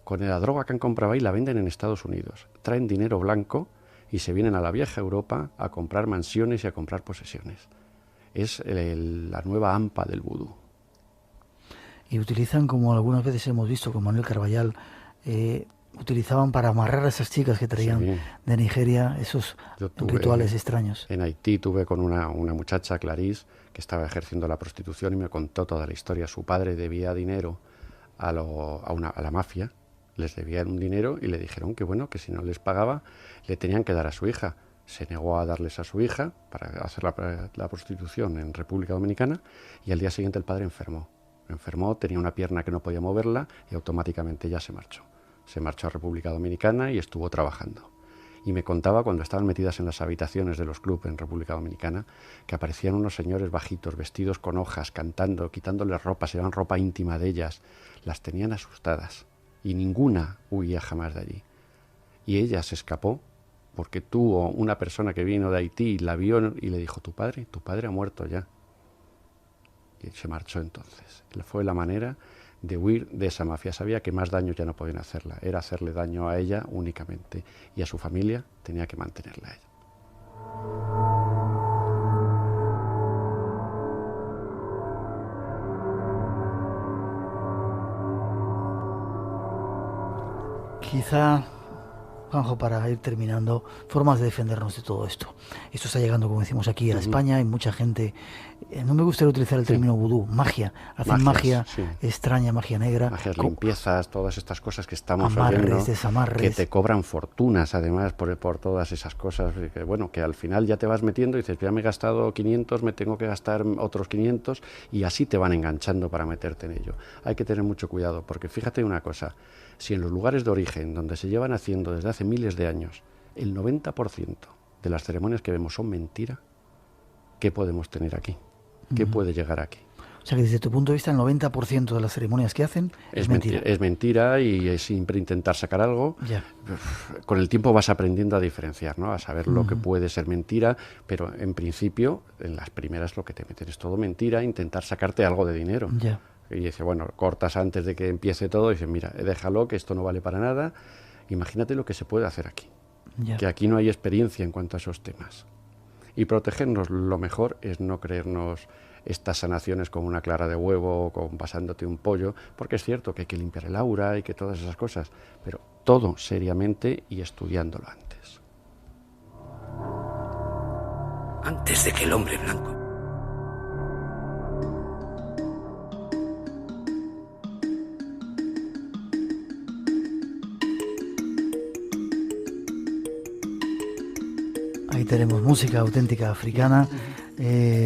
[SPEAKER 2] Con la droga que han comprado ahí la venden en Estados Unidos. Traen dinero blanco y se vienen a la vieja Europa a comprar mansiones y a comprar posesiones. Es la nueva AMPA del vudú.
[SPEAKER 1] Y utilizan, como algunas veces hemos visto con Manuel Carballal, utilizaban para amarrar a esas chicas que traían de Nigeria esos rituales extraños.
[SPEAKER 2] En Haití tuve con una muchacha, Clarice, que estaba ejerciendo la prostitución y me contó toda la historia. Su padre debía dinero a la mafia, les debían un dinero y le dijeron que si no les pagaba le tenían que dar a su hija. Se negó a darles a su hija para hacer la prostitución en República Dominicana y al día siguiente el padre enfermó, tenía una pierna que no podía moverla y automáticamente ya se marchó. Se marchó a República Dominicana y estuvo trabajando. Y me contaba cuando estaban metidas en las habitaciones de los clubes en República Dominicana que aparecían unos señores bajitos, vestidos con hojas, cantando, quitándoles ropa, se llevaban ropa íntima de ellas. Las tenían asustadas y ninguna huía jamás de allí. Y ella se escapó porque tuvo una persona que vino de Haití, la vio y le dijo, tu padre ha muerto ya. Y se marchó entonces. Fue la manera de huir de esa mafia. Sabía que más daño ya no podían hacerla, era hacerle daño a ella únicamente, y a su familia tenía que mantenerla a ella.
[SPEAKER 1] Quizá, Juanjo, para ir terminando, formas de defendernos de todo esto. Esto está llegando, como decimos aquí, a España, y mucha gente, no me gustaría utilizar el término vudú, magia, hacen magia extraña, magia negra.
[SPEAKER 2] Magias, limpiezas, todas estas cosas que estamos
[SPEAKER 1] amarres,
[SPEAKER 2] oyendo,
[SPEAKER 1] desamarres.
[SPEAKER 2] que te cobran fortunas además por todas esas cosas, que al final ya te vas metiendo y dices, ya me he gastado 500, me tengo que gastar otros 500, y así te van enganchando para meterte en ello. Hay que tener mucho cuidado, porque fíjate una cosa, si en los lugares de origen, donde se llevan haciendo desde hace miles de años, el 90% de las ceremonias que vemos son mentira, ¿qué podemos tener aquí? ¿Qué puede llegar aquí?
[SPEAKER 1] O sea que desde tu punto de vista el 90% de las ceremonias que hacen es mentira.
[SPEAKER 2] Es mentira, y es siempre intentar sacar algo.
[SPEAKER 1] Ya.
[SPEAKER 2] Con el tiempo vas aprendiendo a diferenciar, ¿no? A saber lo que puede ser mentira, pero en principio, en las primeras lo que te meten es todo mentira, intentar sacarte algo de dinero.
[SPEAKER 1] Ya.
[SPEAKER 2] Y dice, cortas antes de que empiece todo, y dice, mira, déjalo, que esto no vale para nada. Imagínate lo que se puede hacer aquí.
[SPEAKER 1] Ya.
[SPEAKER 2] Que aquí no hay experiencia en cuanto a esos temas. Y protegernos, lo mejor es no creernos estas sanaciones como una clara de huevo o con pasándote un pollo, porque es cierto que hay que limpiar el aura y que todas esas cosas, pero todo seriamente y estudiándolo antes.
[SPEAKER 5] Antes de que el hombre blanco
[SPEAKER 1] Ahí tenemos música auténtica africana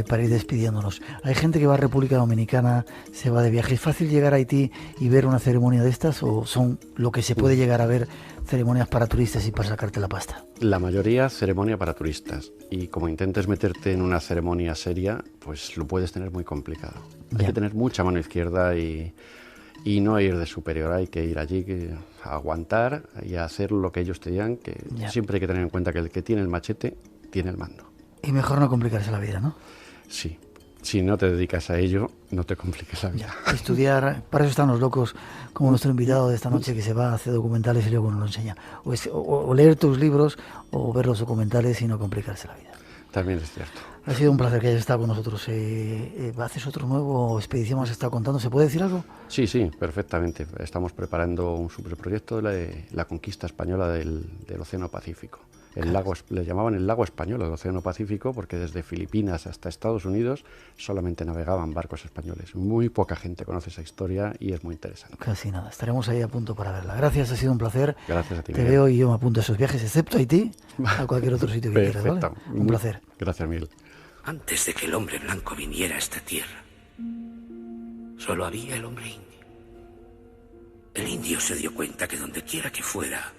[SPEAKER 1] para ir despidiéndonos. Hay gente que va a República Dominicana, se va de viaje. ¿Es fácil llegar a Haití y ver una ceremonia de estas, o son lo que se puede llegar a ver ceremonias para turistas y para sacarte la pasta.
[SPEAKER 2] La mayoría ceremonia para turistas. Y como intentes meterte en una ceremonia seria, pues lo puedes tener muy complicado. Hay que tener mucha mano izquierda y no ir de superior. Hay que ir allí a aguantar y a hacer lo que ellos te digan, que siempre hay que tener en cuenta que el que tiene el machete tiene el mando.
[SPEAKER 1] Y mejor no complicarse la vida, ¿no?
[SPEAKER 2] Sí. Si no te dedicas a ello, no te compliques la vida.
[SPEAKER 1] Estudiar, para eso están los locos, como nuestro invitado de esta noche, que se va a hacer documentales y luego nos lo enseña. O leer tus libros o ver los documentales y no complicarse la vida.
[SPEAKER 2] También es cierto.
[SPEAKER 1] Ha sido un placer que hayas estado con nosotros. ¿Haces otro nuevo expedición? ¿Has estado contando? ¿Se puede decir algo?
[SPEAKER 2] Sí, perfectamente. Estamos preparando un superproyecto de la conquista española del Océano Pacífico. Le llamaban el lago español al Océano Pacífico porque desde Filipinas hasta Estados Unidos solamente navegaban barcos españoles. Muy poca gente conoce esa historia y es muy interesante.
[SPEAKER 1] Casi nada. Estaremos ahí a punto para verla. Gracias, ha sido un placer.
[SPEAKER 2] Gracias a ti,
[SPEAKER 1] Te
[SPEAKER 2] Miguel.
[SPEAKER 1] veo y yo me apunto a esos viajes, excepto a Haití, a cualquier otro sitio que quieras, ¿vale? Un placer.
[SPEAKER 2] Gracias, Miguel.
[SPEAKER 5] Antes de que el hombre blanco viniera a esta tierra, solo había el hombre indio. El indio se dio cuenta que donde quiera que fuera,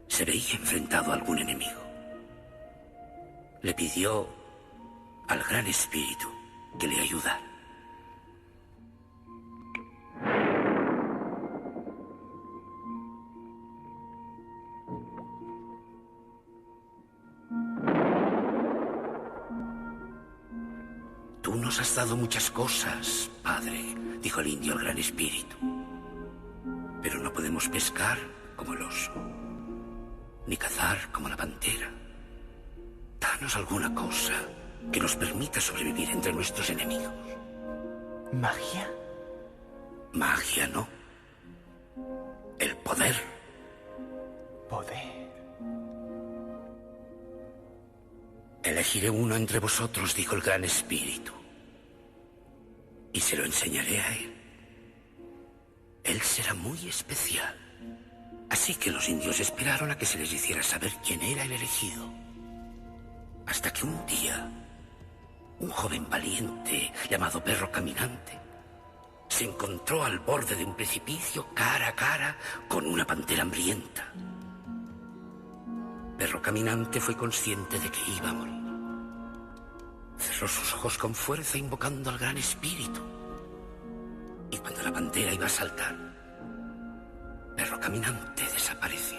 [SPEAKER 5] se veía enfrentado a algún enemigo. Le pidió al Gran Espíritu que le ayudara. Tú nos has dado muchas cosas, padre, dijo el indio al Gran Espíritu. Pero no podemos pescar como el oso, ni cazar como la pantera. Danos alguna cosa que nos permita sobrevivir entre nuestros enemigos.
[SPEAKER 9] ¿Magia?
[SPEAKER 5] Magia, no. El poder.
[SPEAKER 9] Poder.
[SPEAKER 5] Elegiré uno entre vosotros, dijo el Gran Espíritu, y se lo enseñaré a él. Él será muy especial. Así que los indios esperaron a que se les hiciera saber quién era el elegido. Hasta que un día, un joven valiente llamado Perro Caminante se encontró al borde de un precipicio cara a cara con una pantera hambrienta. Perro Caminante fue consciente de que iba a morir. Cerró sus ojos con fuerza invocando al Gran Espíritu. Y cuando la pantera iba a saltar, Perro Caminante desapareció.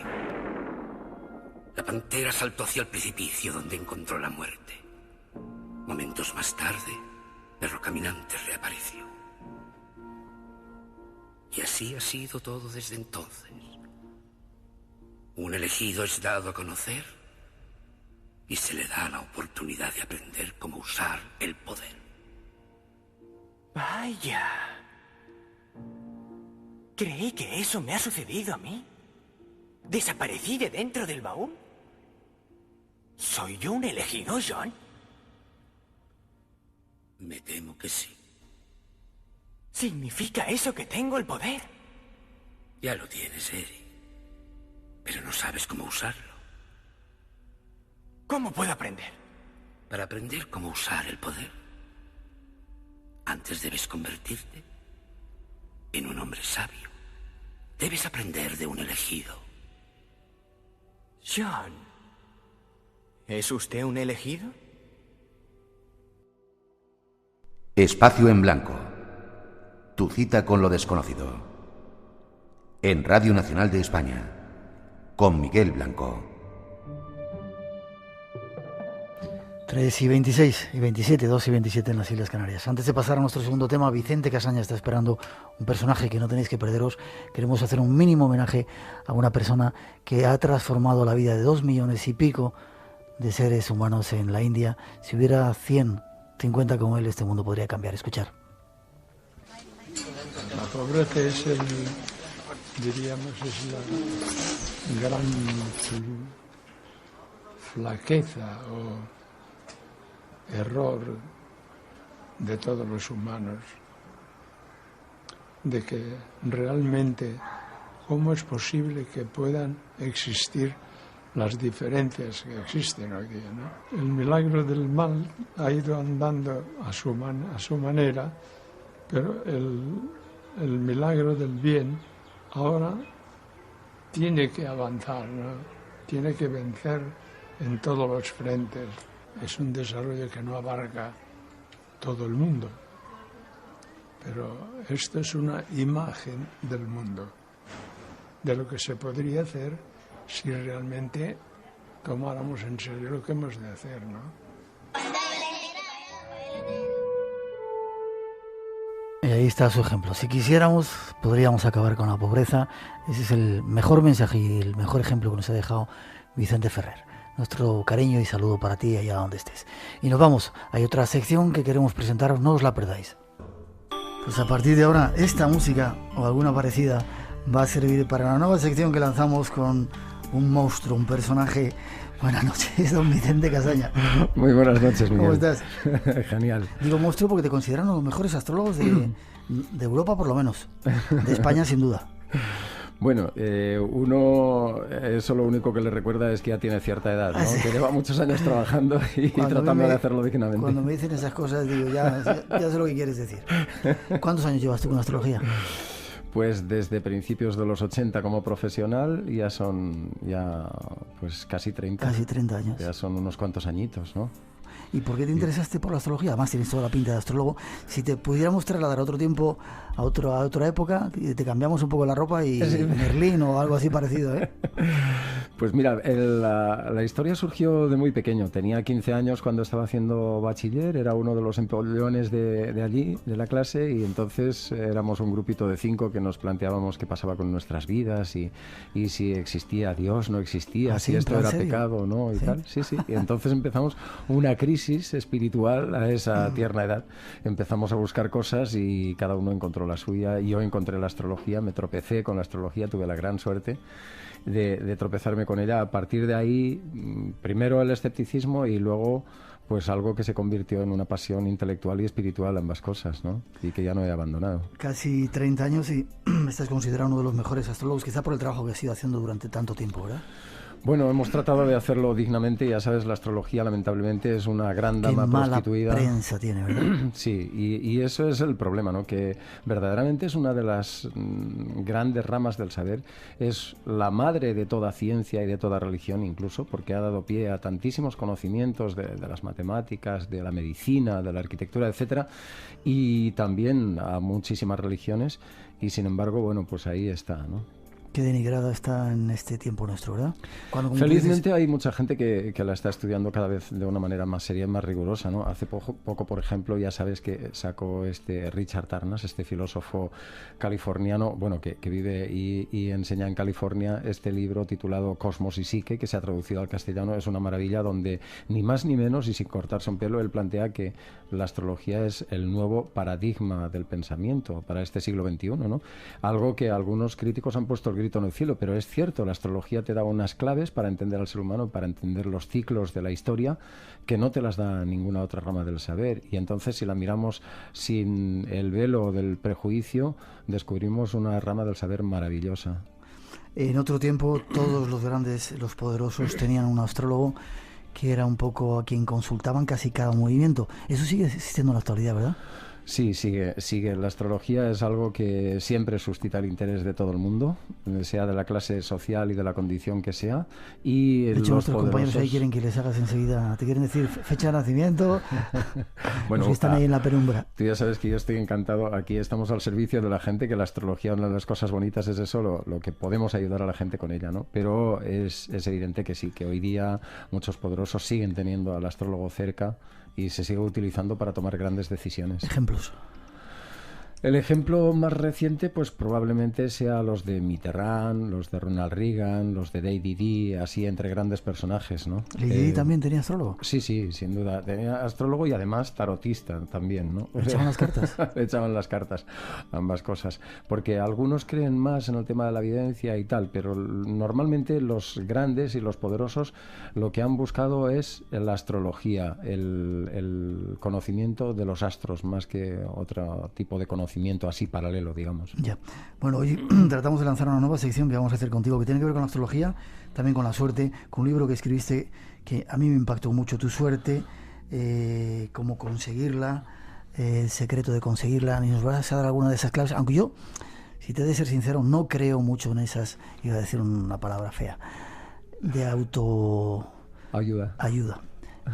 [SPEAKER 5] La pantera saltó hacia el precipicio donde encontró la muerte. Momentos más tarde, Perro Caminante reapareció. Y así ha sido todo desde entonces. Un elegido es dado a conocer y se le da la oportunidad de aprender cómo usar el poder.
[SPEAKER 9] Vaya. Creí que eso me ha sucedido a mí. ¿Desaparecí de dentro del baúl? ¿Soy yo un elegido, John?
[SPEAKER 5] Me temo que sí.
[SPEAKER 9] ¿Significa eso que tengo el poder?
[SPEAKER 5] Ya lo tienes, Eric. Pero no sabes cómo usarlo.
[SPEAKER 9] ¿Cómo puedo aprender?
[SPEAKER 5] Para aprender cómo usar el poder, antes debes convertirte en un hombre sabio. Debes aprender de un elegido.
[SPEAKER 9] John, ¿es usted un elegido?
[SPEAKER 7] Espacio en Blanco. Tu cita con lo desconocido. En Radio Nacional de España. Con Miguel Blanco.
[SPEAKER 1] 3:26 y 27, 2:27 en las Islas Canarias. Antes de pasar a nuestro segundo tema, Vicente Casaña está esperando un personaje que no tenéis que perderos. Queremos hacer un mínimo homenaje a una persona que ha transformado la vida de 2 millones y pico de seres humanos en la India. Si hubiera 150 como él, este mundo podría cambiar. Escuchar.
[SPEAKER 10] La pobreza es diríamos, es la gran flaqueza o error de todos los humanos, de que realmente cómo es posible que puedan existir las diferencias que existen hoy día, ¿no? El milagro del mal ha ido andando a su manera, pero el milagro del bien ahora tiene que avanzar, ¿no? Tiene que vencer en todos los frentes. Es un desarrollo que no abarca todo el mundo, pero esto es una imagen del mundo, de lo que se podría hacer si realmente tomáramos en serio lo que hemos de hacer, ¿no?
[SPEAKER 1] Y ahí está su ejemplo. Si quisiéramos, podríamos acabar con la pobreza. Ese es el mejor mensaje y el mejor ejemplo que nos ha dejado Vicente Ferrer. Nuestro cariño y saludo para ti allá donde estés. Y nos vamos. Hay otra sección que queremos presentaros, no os la perdáis. Pues a partir de ahora, esta música o alguna parecida va a servir para una nueva sección que lanzamos con un monstruo, un personaje. Buenas noches, don Vicente Casaña.
[SPEAKER 11] Muy buenas noches, Miguel.
[SPEAKER 1] ¿Cómo estás?
[SPEAKER 11] Genial.
[SPEAKER 1] Digo monstruo porque te consideran uno de los mejores astrólogos de Europa, por lo menos. De España, sin duda.
[SPEAKER 11] Bueno, uno, eso lo único que le recuerda es que ya tiene cierta edad, ¿no? Sí. Que lleva muchos años trabajando y tratando de hacerlo dignamente.
[SPEAKER 1] Cuando me dicen esas cosas, digo, ya sé lo que quieres decir. ¿Cuántos años llevas tú con astrología?
[SPEAKER 11] Pues desde principios de los 80 como profesional, ya pues casi 30.
[SPEAKER 1] Casi 30 años.
[SPEAKER 11] Ya son unos cuantos añitos, ¿no?
[SPEAKER 1] ¿Y por qué te interesaste por la astrología? Además tienes toda la pinta de astrólogo. Si te pudiéramos trasladar a otro tiempo, a otra época, te cambiamos un poco la ropa y sí. Merlín o algo así parecido, ¿eh?
[SPEAKER 11] Pues mira, la historia surgió de muy pequeño. Tenía 15 años cuando estaba haciendo bachiller, era uno de los empollones de allí, de la clase, y entonces éramos un grupito de 5 que nos planteábamos qué pasaba con nuestras vidas y si existía Dios, no existía, si esto era pecado o no y ¿sí? Tal. Sí, sí. Y entonces empezamos una crisis espiritual a esa tierna edad. Empezamos a buscar cosas y cada uno encontró la suya. Yo encontré la astrología, me tropecé con la astrología, tuve la gran suerte de tropezarme con ella. A partir de ahí, primero el escepticismo y luego pues algo que se convirtió en una pasión intelectual y espiritual, ambas cosas, ¿no? Y que ya no he abandonado.
[SPEAKER 1] Casi 30 años y estás considerado uno de los mejores astrólogos, quizá por el trabajo que has ido haciendo durante tanto tiempo, ¿verdad?
[SPEAKER 11] Bueno, hemos tratado de hacerlo dignamente. Ya sabes, la astrología lamentablemente es una gran dama prostituida.
[SPEAKER 1] Qué mala prensa tiene, ¿verdad?
[SPEAKER 11] Sí, y eso es el problema, ¿no? Que verdaderamente es una de las grandes ramas del saber. Es la madre de toda ciencia y de toda religión incluso, porque ha dado pie a tantísimos conocimientos de las matemáticas, de la medicina, de la arquitectura, etcétera, y también a muchísimas religiones. Y sin embargo, bueno, pues ahí está, ¿no?
[SPEAKER 1] Qué denigrada está en este tiempo nuestro, ¿verdad?
[SPEAKER 11] Felizmente hay mucha gente que la está estudiando cada vez de una manera más seria y más rigurosa, ¿no? Hace poco, por ejemplo, ya sabes que sacó Richard Tarnas, este filósofo californiano, bueno, que vive y enseña en California, este libro titulado Cosmos y Psique, que se ha traducido al castellano. Es una maravilla donde ni más ni menos, y sin cortarse un pelo, él plantea que la astrología es el nuevo paradigma del pensamiento para este siglo XXI, ¿no? Algo que algunos críticos han puesto el grito en el cielo, pero es cierto, la astrología te da unas claves para entender al ser humano, para entender los ciclos de la historia, que no te las da ninguna otra rama del saber. Y entonces, si la miramos sin el velo del prejuicio, descubrimos una rama del saber maravillosa.
[SPEAKER 1] En otro tiempo, todos los grandes, los poderosos, tenían un astrólogo que era un poco a quien consultaban casi cada movimiento. Eso sigue existiendo en la actualidad, ¿verdad?
[SPEAKER 11] Sí, sigue. La astrología es algo que siempre suscita el interés de todo el mundo, sea de la clase social y de la condición que sea. Y
[SPEAKER 1] de hecho, nuestros compañeros ahí quieren que les hagas enseguida, te quieren decir fecha de nacimiento, bueno, los que están ahí en la penumbra.
[SPEAKER 11] Tú ya sabes que yo estoy encantado, aquí estamos al servicio de la gente, que la astrología, una de las cosas bonitas es eso, lo que podemos ayudar a la gente con ella, ¿no? Pero es evidente que sí, que hoy día muchos poderosos siguen teniendo al astrólogo cerca y se sigue utilizando para tomar grandes decisiones.
[SPEAKER 1] ¿Ejemplos?
[SPEAKER 11] El ejemplo más reciente, pues probablemente sea los de Mitterrand, los de Ronald Reagan, los de Lady Di, así entre grandes personajes, ¿no?
[SPEAKER 1] ¿Lady Di también tenía astrólogo?
[SPEAKER 11] Sí, sin duda. Tenía astrólogo y además tarotista también, ¿no?
[SPEAKER 1] ¿Le echaban las cartas?
[SPEAKER 11] Le echaban las cartas, ambas cosas. Porque algunos creen más en el tema de la evidencia y tal, pero normalmente los grandes y los poderosos lo que han buscado es la astrología, el conocimiento de los astros, más que otro tipo de conocimiento así paralelo, digamos.
[SPEAKER 1] Ya. Bueno, hoy tratamos de lanzar una nueva sección que vamos a hacer contigo, que tiene que ver con la astrología, también con la suerte, con un libro que escribiste que a mí me impactó mucho, Tu suerte, cómo conseguirla, el secreto de conseguirla, y nos vas a dar alguna de esas claves, aunque yo Si te he de ser sincero, no creo mucho en esas, iba a decir una palabra fea, de
[SPEAKER 11] ayuda.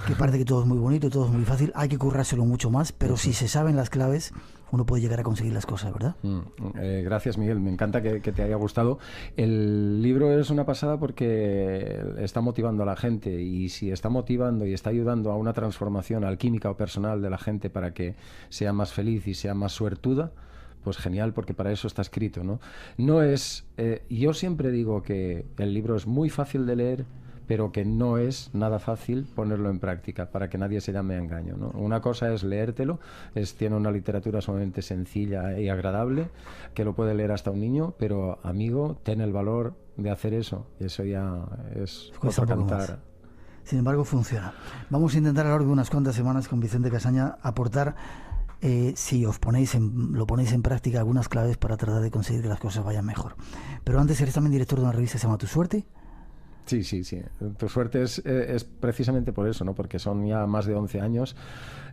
[SPEAKER 1] Que parece que todo es muy bonito, todo es muy fácil, hay que currárselo mucho más, pero si se saben las claves, uno puede llegar a conseguir las cosas, ¿verdad?
[SPEAKER 11] Gracias, Miguel, me encanta que te haya gustado. El libro es una pasada porque está motivando a la gente, y si está motivando y está ayudando a una transformación alquímica o personal de la gente para que sea más feliz y sea más suertuda, pues genial, porque para eso está escrito, ¿no? No es... yo siempre digo que el libro es muy fácil de leer, pero que no es nada fácil ponerlo en práctica, para que nadie se llame a engaño, ¿no? Una cosa es leértelo, tiene una literatura sumamente sencilla y agradable, que lo puede leer hasta un niño, pero amigo, ten el valor de hacer eso, y eso ya es otro cantar.
[SPEAKER 1] Sin embargo, funciona. Vamos a intentar a lo largo de unas cuantas semanas con Vicente Casaña aportar, si lo ponéis en práctica, algunas claves para tratar de conseguir que las cosas vayan mejor. Pero antes eres también director de una revista que se llama Tu Suerte.
[SPEAKER 11] Sí. Tu Suerte es precisamente por eso, ¿no? Porque son ya más de 11 años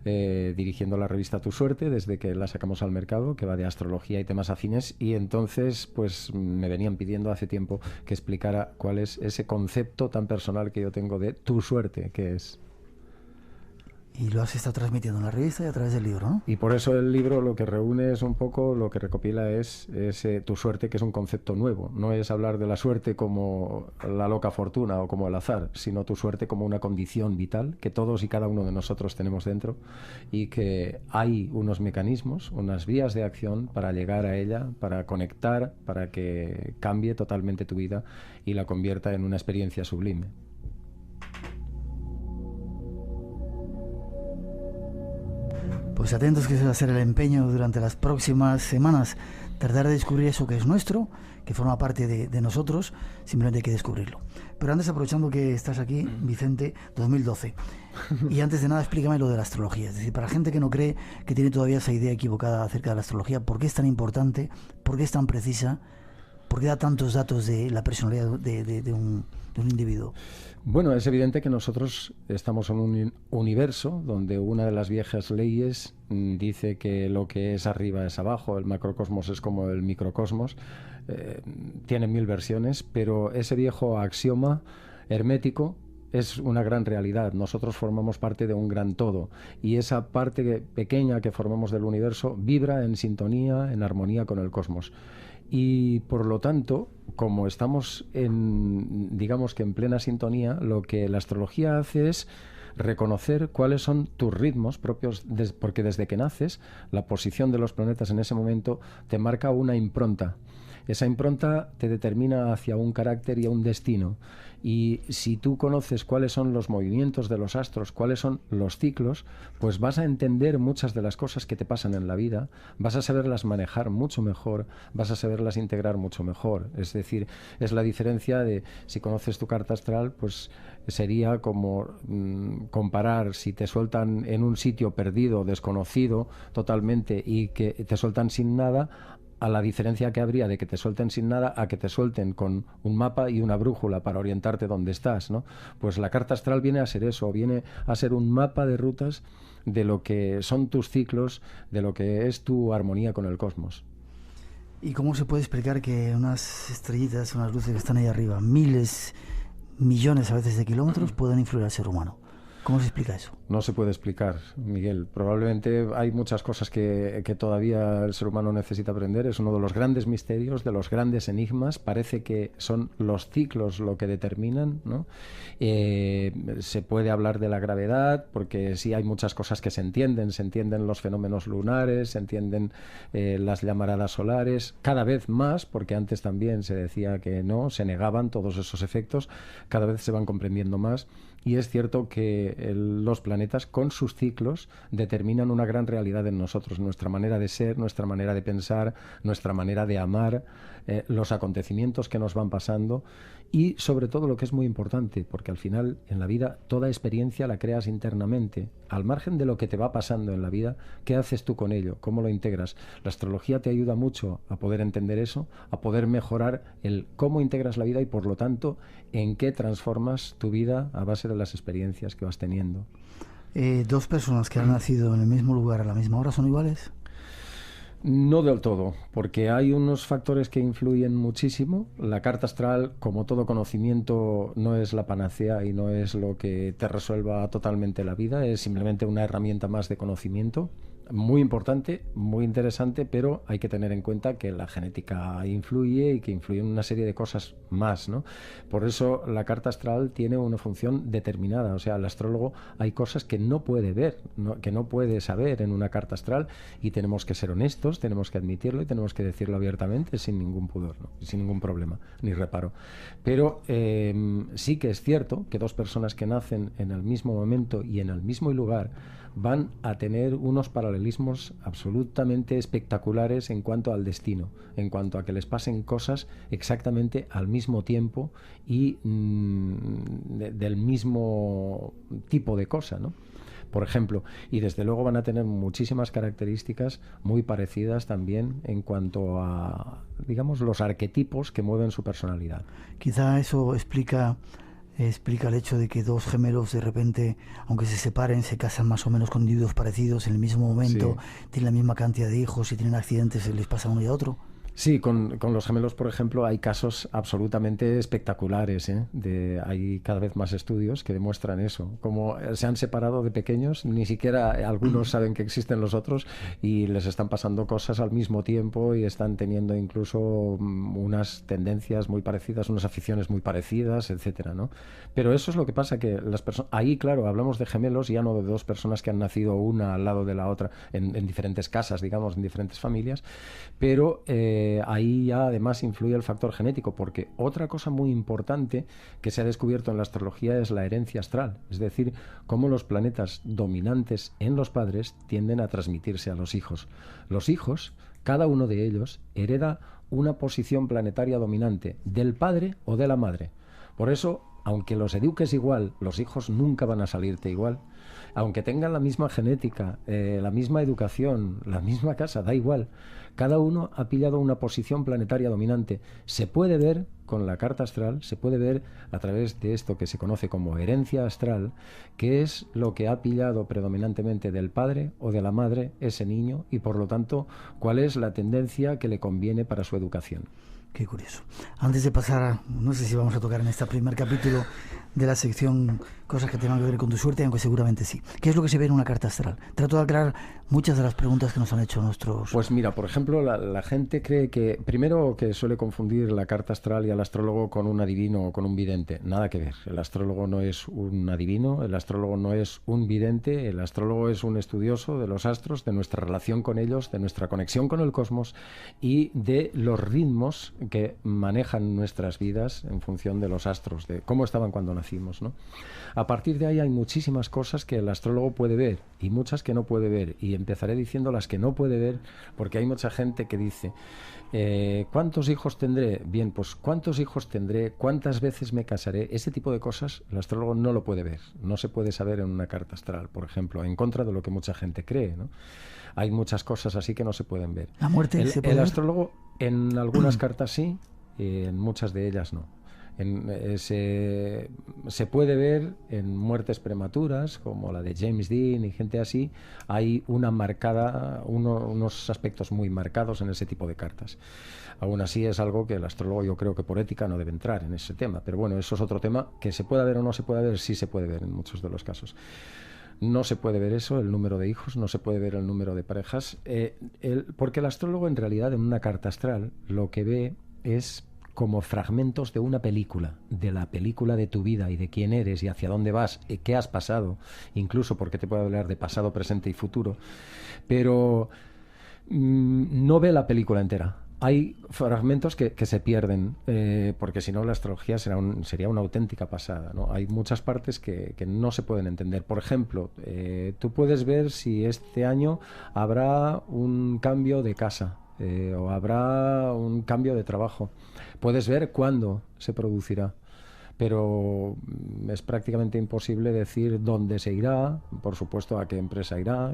[SPEAKER 11] dirigiendo la revista Tu Suerte, desde que la sacamos al mercado, que va de astrología y temas afines, y entonces pues me venían pidiendo hace tiempo que explicara cuál es ese concepto tan personal que yo tengo de tu suerte, que es...
[SPEAKER 1] Y lo has estado transmitiendo en la revista y a través del libro, ¿no?
[SPEAKER 11] Y por eso el libro lo que reúne es un poco, lo que recopila es tu suerte, que es un concepto nuevo. No es hablar de la suerte como la loca fortuna o como el azar, sino tu suerte como una condición vital que todos y cada uno de nosotros tenemos dentro, y que hay unos mecanismos, unas vías de acción para llegar a ella, para conectar, para que cambie totalmente tu vida y la convierta en una experiencia sublime.
[SPEAKER 1] Pues atentos, que ese va a ser el empeño durante las próximas semanas, tratar de descubrir eso que es nuestro, que forma parte de nosotros, simplemente hay que descubrirlo. Pero antes, aprovechando que estás aquí, Vicente, 2012, y antes de nada explícame lo de la astrología, es decir, para gente que no cree, que tiene todavía esa idea equivocada acerca de la astrología, ¿por qué es tan importante? ¿Por qué es tan precisa? ¿Por qué da tantos datos de la personalidad de un individuo?
[SPEAKER 11] Bueno, es evidente que nosotros estamos en un universo donde una de las viejas leyes dice que lo que es arriba es abajo, el macrocosmos es como el microcosmos, tiene 1000 versiones, pero ese viejo axioma hermético es una gran realidad. Nosotros formamos parte de un gran todo, y esa parte pequeña que formamos del universo vibra en sintonía, en armonía con el cosmos. Y por lo tanto, como estamos digamos que en plena sintonía, lo que la astrología hace es reconocer cuáles son tus ritmos propios, porque desde que naces, la posición de los planetas en ese momento te marca una impronta. Esa impronta te determina hacia un carácter y a un destino. Y si tú conoces cuáles son los movimientos de los astros, cuáles son los ciclos, pues vas a entender muchas de las cosas que te pasan en la vida, vas a saberlas manejar mucho mejor, vas a saberlas integrar mucho mejor. Es decir, es la diferencia de, si conoces tu carta astral, pues sería como comparar si te sueltan en un sitio perdido, desconocido totalmente, y que te sueltan sin nada, a la diferencia que habría de que te suelten sin nada a que te suelten con un mapa y una brújula para orientarte dónde estás, ¿no? Pues la carta astral viene a ser eso, viene a ser un mapa de rutas de lo que son tus ciclos, de lo que es tu armonía con el cosmos.
[SPEAKER 1] ¿Y cómo se puede explicar que unas estrellitas, unas luces que están ahí arriba, miles, millones a veces de kilómetros, puedan influir al ser humano? ¿Cómo se explica eso?
[SPEAKER 11] No se puede explicar, Miguel. Probablemente hay muchas cosas que todavía el ser humano necesita aprender. Es uno de los grandes misterios, de los grandes enigmas. Parece que son los ciclos lo que determinan, ¿no? Se puede hablar de la gravedad, porque sí hay muchas cosas que se entienden los fenómenos lunares, se entienden las llamaradas solares, cada vez más, porque antes también se decía que no, se negaban todos esos efectos, cada vez se van comprendiendo más. Y es cierto que los planetas con sus ciclos determinan una gran realidad en nosotros, nuestra manera de ser, nuestra manera de pensar, nuestra manera de amar, los acontecimientos que nos van pasando, y sobre todo lo que es muy importante, porque al final en la vida toda experiencia la creas internamente, al margen de lo que te va pasando en la vida. ¿Qué haces tú con ello? ¿Cómo lo integras? La astrología te ayuda mucho a poder entender eso, a poder mejorar el cómo integras la vida y, por lo tanto, en qué transformas tu vida a base de las experiencias que vas teniendo.
[SPEAKER 1] ¿Dos personas que han nacido en el mismo lugar a la misma hora son iguales?
[SPEAKER 11] No del todo, porque hay unos factores que influyen muchísimo. La carta astral, como todo conocimiento, no es la panacea y no es lo que te resuelva totalmente la vida, es simplemente una herramienta más de conocimiento. Muy importante, muy interesante, pero hay que tener en cuenta que la genética influye y que influyen una serie de cosas más, ¿no? Por eso la carta astral tiene una función determinada. O sea, el astrólogo hay cosas que no puede ver, que no puede saber en una carta astral, y tenemos que ser honestos, tenemos que admitirlo y tenemos que decirlo abiertamente sin ningún pudor, ¿no? Sin ningún problema ni reparo. Pero sí que es cierto que dos personas que nacen en el mismo momento y en el mismo lugar van a tener unos paralelismos absolutamente espectaculares en cuanto al destino, en cuanto a que les pasen cosas exactamente al mismo tiempo y del mismo tipo de cosa, ¿no? Por ejemplo, y desde luego van a tener muchísimas características muy parecidas también en cuanto a, digamos, los arquetipos que mueven su personalidad.
[SPEAKER 1] Quizá eso explica el hecho de que dos gemelos de repente, aunque se separen, se casan más o menos con individuos parecidos en el mismo momento, sí, tienen la misma cantidad de hijos, y tienen accidentes, se les pasa a uno y a otro.
[SPEAKER 11] Sí, con los gemelos, por ejemplo, hay casos absolutamente espectaculares, ¿eh? Hay cada vez más estudios que demuestran eso. Como se han separado de pequeños, ni siquiera algunos saben que existen los otros, y les están pasando cosas al mismo tiempo y están teniendo incluso unas tendencias muy parecidas, unas aficiones muy parecidas, etcétera, ¿no? Pero eso es lo que pasa, que las personas... Ahí, claro, hablamos de gemelos, ya no de dos personas que han nacido una al lado de la otra en diferentes casas, digamos, en diferentes familias, pero... ahí ya además influye el factor genético, porque otra cosa muy importante que se ha descubierto en la astrología es la herencia astral, es decir, cómo los planetas dominantes en los padres tienden a transmitirse a los hijos. Los hijos, cada uno de ellos, hereda una posición planetaria dominante del padre o de la madre. Por eso, aunque los eduques igual, los hijos nunca van a salirte igual. Aunque tengan la misma genética, la misma educación, la misma casa, da igual. Cada uno ha pillado una posición planetaria dominante. Se puede ver con la carta astral, se puede ver a través de esto que se conoce como herencia astral, que es lo que ha pillado predominantemente del padre o de la madre ese niño, y por lo tanto, cuál es la tendencia que le conviene para su educación.
[SPEAKER 1] Qué curioso. Antes de pasar, no sé si vamos a tocar en este primer capítulo de la sección cosas que tengan que ver con tu suerte, aunque seguramente sí. ¿Qué es lo que se ve en una carta astral? Trato de aclarar muchas de las preguntas que nos han hecho nuestros...
[SPEAKER 11] Pues mira, por ejemplo, la gente cree que, primero, que suele confundir la carta astral y al astrólogo con un adivino o con un vidente. Nada que ver. El astrólogo no es un adivino, el astrólogo no es un vidente, el astrólogo es un estudioso de los astros, de nuestra relación con ellos, de nuestra conexión con el cosmos y de los ritmos que manejan nuestras vidas en función de los astros, de cómo estaban cuando nacimos, ¿no? A partir de ahí hay muchísimas cosas que el astrólogo puede ver y muchas que no puede ver, y empezaré diciendo las que no puede ver, porque hay mucha gente que dice ¿cuántos hijos tendré? Bien, pues ¿cuántos hijos tendré? ¿Cuántas veces me casaré? Ese tipo de cosas el astrólogo no lo puede ver, no se puede saber en una carta astral, por ejemplo, en contra de lo que mucha gente cree, ¿no? Hay muchas cosas así que no se pueden ver.
[SPEAKER 1] ¿La muerte se puede
[SPEAKER 11] el
[SPEAKER 1] ver?
[SPEAKER 11] astrólogo en algunas cartas sí, en muchas de ellas no. Se puede ver en muertes prematuras, como la de James Dean y gente así. Hay unos aspectos muy marcados en ese tipo de cartas. Aún así es algo que el astrólogo, yo creo que por ética no debe entrar en ese tema, pero bueno, eso es otro tema. Que se pueda ver o no se pueda ver, sí se puede ver en muchos de los casos. No se puede ver eso, el número de hijos, no se puede ver el número de parejas, porque el astrólogo en realidad en una carta astral lo que ve es como fragmentos de una película, de la película de tu vida y de quién eres y hacia dónde vas, qué has pasado, incluso porque te puede hablar de pasado, presente y futuro, pero no ve la película entera. Hay fragmentos que se pierden, porque si no la astrología sería una auténtica pasada, ¿no? Hay muchas partes que no se pueden entender. Por ejemplo, tú puedes ver si este año habrá un cambio de casa, o habrá un cambio de trabajo. Puedes ver cuándo se producirá. pero es prácticamente imposible decir dónde se irá, por supuesto a qué empresa irá,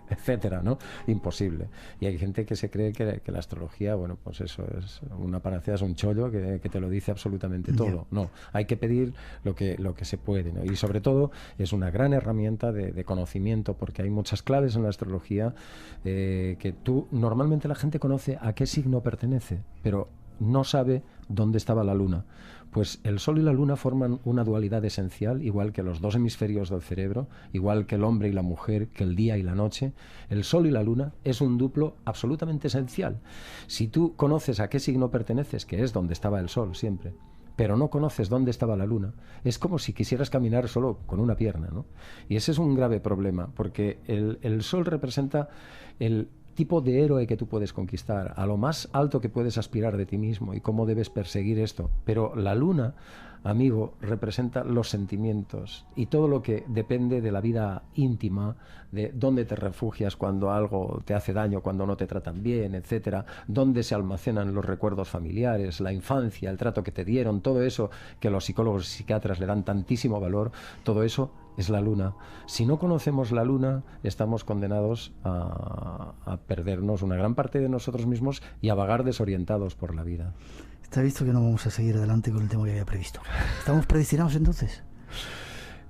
[SPEAKER 11] etcétera, ¿no? Imposible. Y hay gente que se cree que la astrología, bueno, pues eso es una panacea, es un chollo que te lo dice absolutamente todo. No, hay que pedir lo que se puede, ¿no? Y sobre todo es una gran herramienta de conocimiento, porque hay muchas claves en la astrología que normalmente la gente conoce a qué signo pertenece, pero no sabe dónde estaba la luna. Pues el Sol y la Luna forman una dualidad esencial, igual que los dos hemisferios del cerebro, igual que el hombre y la mujer, que el día y la noche. El Sol y la Luna es un duplo absolutamente esencial. Si tú conoces a qué signo perteneces, que es donde estaba el Sol siempre, pero no conoces dónde estaba la Luna, es como si quisieras caminar solo con una pierna, ¿no? Y ese es un grave problema, porque el Sol representa el tipo de héroe que tú puedes conquistar, a lo más alto que puedes aspirar de ti mismo y cómo debes perseguir esto. Pero la luna, amigo, representa los sentimientos y todo lo que depende de la vida íntima, de dónde te refugias cuando algo te hace daño, cuando no te tratan bien, etcétera, dónde se almacenan los recuerdos familiares, la infancia, el trato que te dieron, todo eso que los psicólogos y psiquiatras le dan tantísimo valor, todo eso es la luna. Si no conocemos la luna, estamos condenados a perdernos una gran parte de nosotros mismos y a vagar desorientados por la vida.
[SPEAKER 1] Está visto que no vamos a seguir adelante con el tema que había previsto. ¿Estamos predestinados entonces?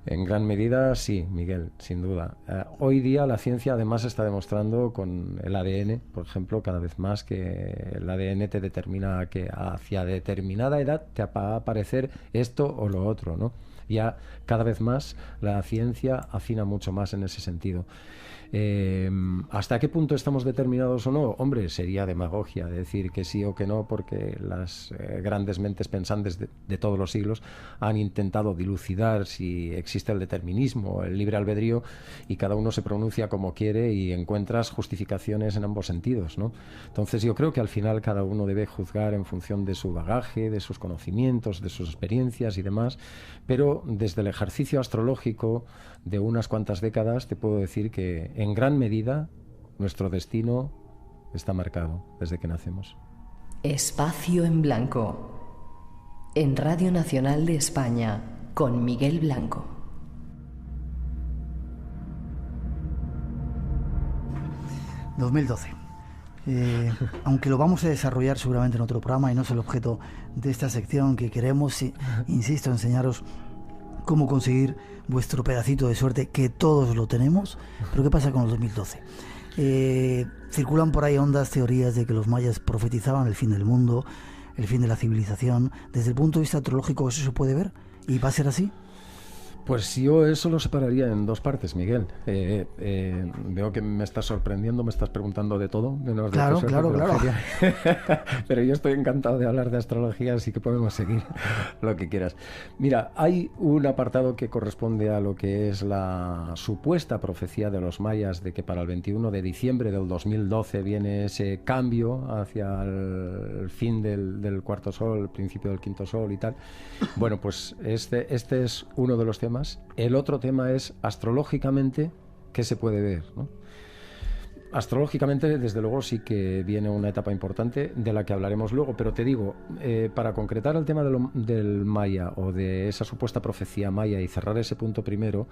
[SPEAKER 11] En gran medida sí, Miguel, sin duda. Hoy día la ciencia además está demostrando con el ADN, por ejemplo, cada vez más que el ADN te determina que hacia determinada edad te va a aparecer esto o lo otro, ¿no? Ya cada vez más la ciencia afina mucho más en ese sentido. ¿Hasta qué punto estamos determinados o no? Hombre, sería demagogia decir que sí o que no, porque las grandes mentes pensantes de todos los siglos han intentado dilucidar si existe el determinismo, el libre albedrío, y cada uno se pronuncia como quiere y encuentras justificaciones en ambos sentidos, ¿no? Entonces yo creo que al final cada uno debe juzgar en función de su bagaje, de sus conocimientos, de sus experiencias y demás, pero desde el ejercicio astrológico de unas cuantas décadas te puedo decir que en gran medida nuestro destino está marcado desde que nacemos.
[SPEAKER 3] Espacio en Blanco, en Radio Nacional de España, con Miguel Blanco.
[SPEAKER 1] ...2012... aunque lo vamos a desarrollar seguramente en otro programa y no es el objeto de esta sección, que queremos, insisto, enseñaros cómo conseguir vuestro pedacito de suerte, que todos lo tenemos. Pero ¿qué pasa con el 2012? Circulan por ahí hondas teorías de que los mayas profetizaban el fin del mundo, el fin de la civilización. Desde el punto de vista astrológico, ¿eso se puede ver? ¿Y va a ser así?
[SPEAKER 11] Pues yo eso lo separaría en dos partes, Miguel. Veo que me estás sorprendiendo, me estás preguntando de todo. Menos
[SPEAKER 1] claro,
[SPEAKER 11] de
[SPEAKER 1] claro.
[SPEAKER 11] Pero yo estoy encantado de hablar de astrología, así que podemos seguir lo que quieras. Mira, hay un apartado que corresponde a lo que es la supuesta profecía de los mayas de que para el 21 de diciembre del 2012 viene ese cambio hacia el fin del cuarto sol, el principio del quinto sol y tal. Bueno, pues este es uno de los temas. El otro tema es astrológicamente qué se puede ver, ¿no? Astrológicamente, desde luego, sí que viene una etapa importante de la que hablaremos luego, pero te digo, para concretar el tema del maya o de esa supuesta profecía maya y cerrar ese punto primero,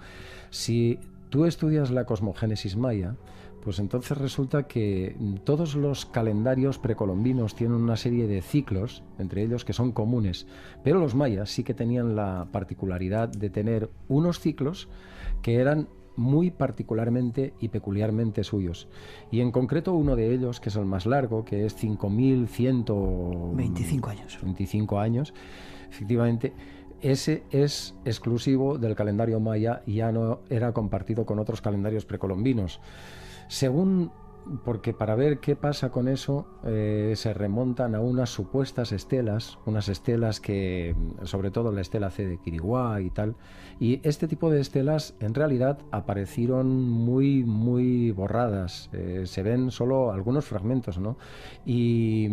[SPEAKER 11] si tú estudias la cosmogénesis maya, pues entonces resulta que todos los calendarios precolombinos tienen una serie de ciclos, entre ellos que son comunes, pero los mayas sí que tenían la particularidad de tener unos ciclos que eran muy particularmente y peculiarmente suyos. Y en concreto uno de ellos, que es el más largo, que es 5.125 años, efectivamente. Ese es exclusivo del calendario maya y ya no era compartido con otros calendarios precolombinos. Porque para ver qué pasa con eso se remontan a unas supuestas estelas, unas estelas que, sobre todo la estela C de Quiriguá y tal, y este tipo de estelas en realidad aparecieron muy, muy borradas, se ven solo algunos fragmentos, ¿no? Y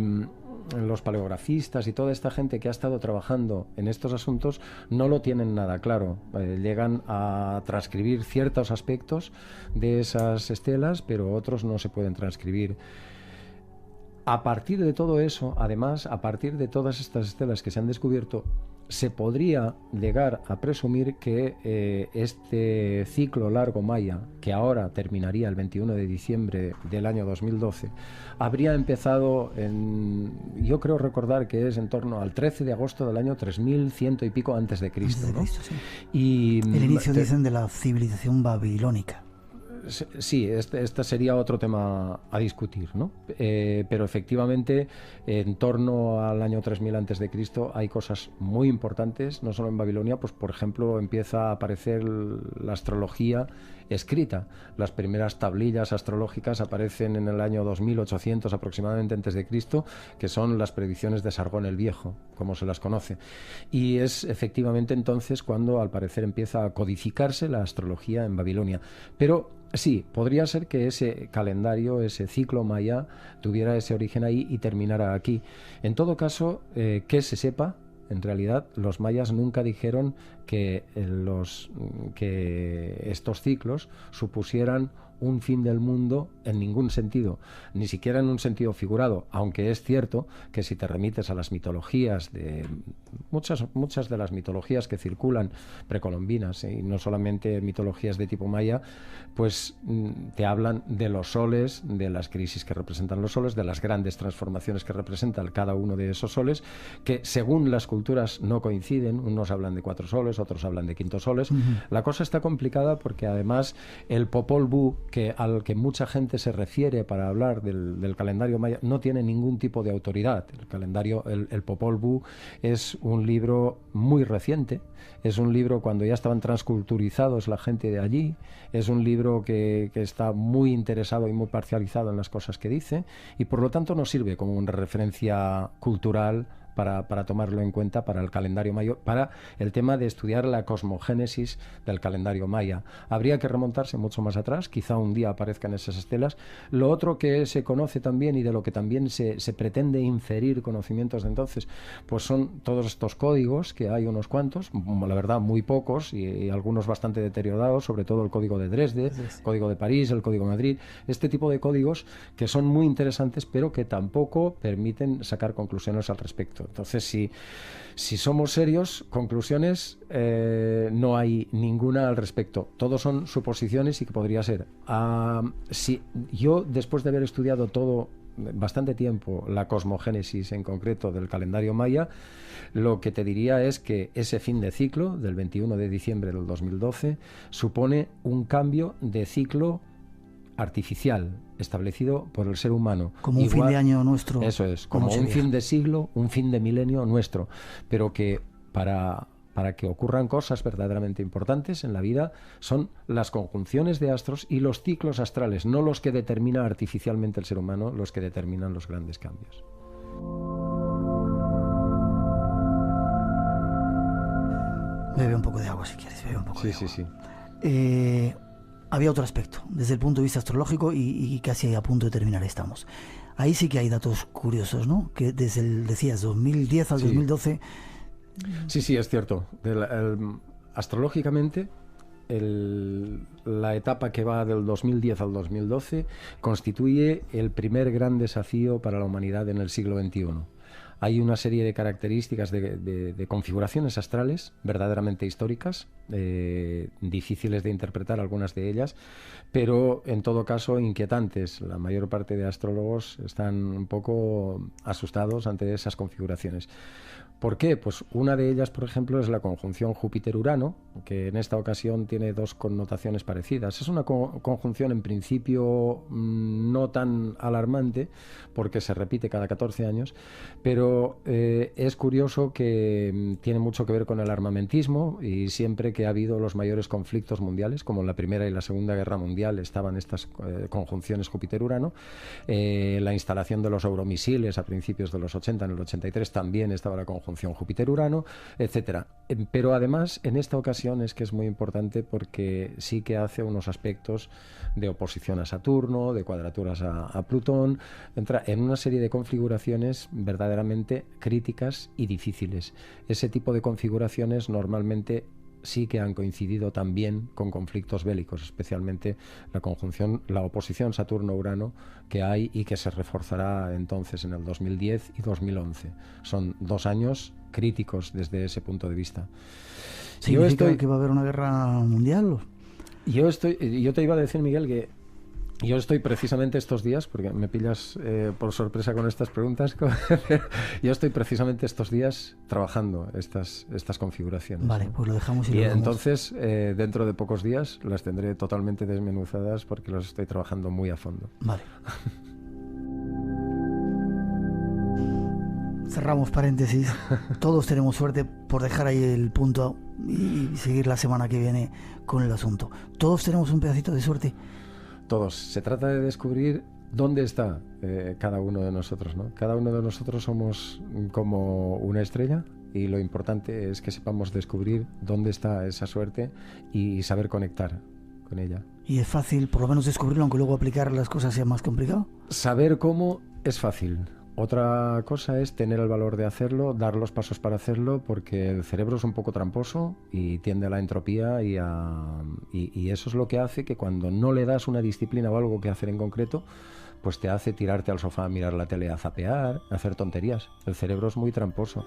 [SPEAKER 11] los paleografistas y toda esta gente que ha estado trabajando en estos asuntos no lo tienen nada claro. Llegan a transcribir ciertos aspectos de esas estelas, pero otros no se pueden transcribir. A partir de todo eso, además, a partir de todas estas estelas que se han descubierto, se podría llegar a presumir que este ciclo largo maya, que ahora terminaría el 21 de diciembre del año 2012, habría empezado yo creo recordar que es en torno al 13 de agosto del año 3100 y pico antes de Cristo, ¿no?
[SPEAKER 1] Sí.
[SPEAKER 11] Y
[SPEAKER 1] el inicio, dicen, de la civilización babilónica.
[SPEAKER 11] Sí, este sería otro tema a discutir, ¿no? Pero efectivamente, en torno al año 3000 antes de Cristo hay cosas muy importantes, no solo en Babilonia, pues por ejemplo empieza a aparecer la astrología escrita. Las primeras tablillas astrológicas aparecen en el año 2800 aproximadamente antes de Cristo, que son las predicciones de Sargón el Viejo, como se las conoce. Y es efectivamente entonces cuando al parecer empieza a codificarse la astrología en Babilonia. Pero sí, podría ser que ese calendario, ese ciclo maya, tuviera ese origen ahí y terminara aquí. En todo caso, que se sepa, en realidad los mayas nunca dijeron que estos ciclos supusieran un fin del mundo en ningún sentido, ni siquiera en un sentido figurado, aunque es cierto que si te remites a las mitologías, de muchas de las mitologías que circulan precolombinas, y no solamente mitologías de tipo maya, pues te hablan de los soles, de las crisis que representan los soles, de las grandes transformaciones que representan cada uno de esos soles, que según las culturas no coinciden, unos hablan de 4 soles, otros hablan de 5 soles. La cosa está complicada porque además el Popol Vuh, al que mucha gente se refiere para hablar del calendario maya, no tiene ningún tipo de autoridad. El calendario, el Popol Vuh, es un libro muy reciente, es un libro cuando ya estaban transculturizados la gente de allí, es un libro que está muy interesado y muy parcializado en las cosas que dice, y por lo tanto nos sirve como una referencia cultural para tomarlo en cuenta para el calendario maya, para el tema de estudiar la cosmogénesis del calendario maya. Habría que remontarse mucho más atrás, quizá un día aparezcan esas estelas. Lo otro que se conoce también y de lo que también se pretende inferir conocimientos de entonces, pues son todos estos códigos, que hay unos cuantos, la verdad muy pocos y algunos bastante deteriorados, sobre todo el código de Dresde, el código de París, el código de Madrid, este tipo de códigos que son muy interesantes pero que tampoco permiten sacar conclusiones al respecto. Entonces, si somos serios, conclusiones no hay ninguna al respecto. Todos son suposiciones y que podría ser. Si yo, después de haber estudiado todo bastante tiempo, la cosmogénesis en concreto del calendario maya, lo que te diría es que ese fin de ciclo del 21 de diciembre del 2012 supone un cambio de ciclo artificial establecido por el ser humano.
[SPEAKER 1] Como un fin de año nuestro.
[SPEAKER 11] Eso es, como un fin de siglo, un fin de milenio nuestro, pero que para que ocurran cosas verdaderamente importantes en la vida son las conjunciones de astros y los ciclos astrales, no los que determina artificialmente el ser humano, los que determinan los grandes cambios.
[SPEAKER 1] Bebe un poco de agua si quieres, bebe un poco de agua.
[SPEAKER 11] Sí.
[SPEAKER 1] Había otro aspecto, desde el punto de vista astrológico, y casi a punto de terminar estamos. Ahí sí que hay datos curiosos, ¿no? Que desde decías, 2010 al 2012...
[SPEAKER 11] Sí, es cierto. Astrológicamente, la etapa que va del 2010 al 2012 constituye el primer gran desafío para la humanidad en el siglo XXI. Hay una serie de características de configuraciones astrales verdaderamente históricas, difíciles de interpretar algunas de ellas, pero en todo caso inquietantes. La mayor parte de astrólogos están un poco asustados ante esas configuraciones. ¿Por qué? Pues una de ellas, por ejemplo, es la conjunción Júpiter-Urano, que en esta ocasión tiene dos connotaciones parecidas. Es una conjunción en principio no tan alarmante, porque se repite cada 14 años, pero es curioso que tiene mucho que ver con el armamentismo, y siempre que ha habido los mayores conflictos mundiales, como en la Primera y la Segunda Guerra Mundial, estaban estas conjunciones Júpiter-Urano. La instalación de los euromisiles a principios de los 80, en el 83, también estaba la conjunción Júpiter-Urano, etcétera. Pero además, en esta ocasión es que es muy importante porque sí que hace unos aspectos de oposición a Saturno, de cuadraturas a Plutón, entra en una serie de configuraciones verdaderamente críticas y difíciles. Ese tipo de configuraciones normalmente sí que han coincidido también con conflictos bélicos, especialmente la oposición Saturno-Urano que hay y que se reforzará entonces en el 2010 y 2011. Son 2 años críticos desde ese punto de vista.
[SPEAKER 1] ¿Significa que va a haber una guerra mundial?
[SPEAKER 11] Yo te iba a decir, Miguel, que yo estoy precisamente estos días, porque me pillas por sorpresa con estas preguntas, yo estoy precisamente estos días trabajando estas configuraciones.
[SPEAKER 1] Vale, pues lo dejamos
[SPEAKER 11] y entonces dentro de pocos días las tendré totalmente desmenuzadas porque las estoy trabajando muy a fondo.
[SPEAKER 1] Vale. Cerramos paréntesis. Todos tenemos suerte por dejar ahí el punto y seguir la semana que viene con el asunto. Todos tenemos un pedacito de suerte.
[SPEAKER 11] Todos. Se trata de descubrir dónde está cada uno de nosotros, ¿no? Cada uno de nosotros somos como una estrella y lo importante es que sepamos descubrir dónde está esa suerte y saber conectar con ella.
[SPEAKER 1] ¿Y es fácil por lo menos descubrirlo, aunque luego aplicar las cosas sea más complicado?
[SPEAKER 11] Saber cómo es fácil. Otra cosa es tener el valor de hacerlo, dar los pasos para hacerlo, porque el cerebro es un poco tramposo y tiende a la entropía y eso es lo que hace que cuando no le das una disciplina o algo que hacer en concreto, pues te hace tirarte al sofá a mirar la tele, a zapear, a hacer tonterías. El cerebro es muy tramposo.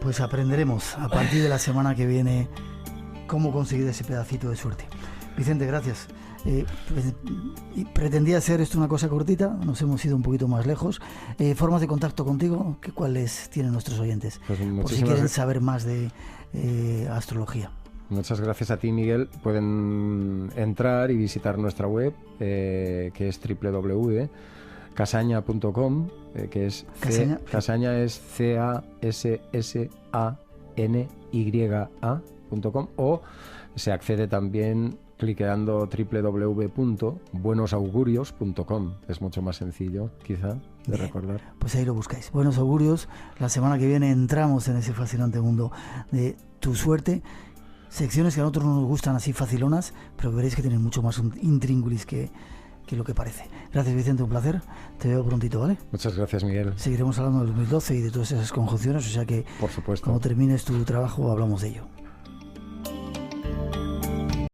[SPEAKER 1] Pues aprenderemos a partir de la semana que viene cómo conseguir ese pedacito de suerte. Vicente, gracias. Pretendía hacer esto una cosa cortita, nos hemos ido un poquito más lejos. Formas de contacto contigo, ¿cuáles tienen nuestros oyentes?
[SPEAKER 11] Pues
[SPEAKER 1] por si quieren saber más de astrología.
[SPEAKER 11] Muchas gracias a ti, Miguel. Pueden entrar y visitar nuestra web, que es www.casaña.com, que es Casaña es CASSANYA.com, o se accede también cliqueando www.buenosaugurios.com. Es mucho más sencillo, quizá, de recordar.
[SPEAKER 1] Pues ahí lo buscáis. Buenos augurios. La semana que viene entramos en ese fascinante mundo de tu suerte. Secciones que a nosotros no nos gustan así facilonas, pero veréis que tienen mucho más intríngulis que lo que parece. Gracias, Vicente, un placer. Te veo prontito, ¿vale?
[SPEAKER 11] Muchas gracias, Miguel.
[SPEAKER 1] Seguiremos hablando del 2012 y de todas esas conjunciones, o sea que
[SPEAKER 11] por supuesto,
[SPEAKER 1] cuando termines tu trabajo hablamos de ello.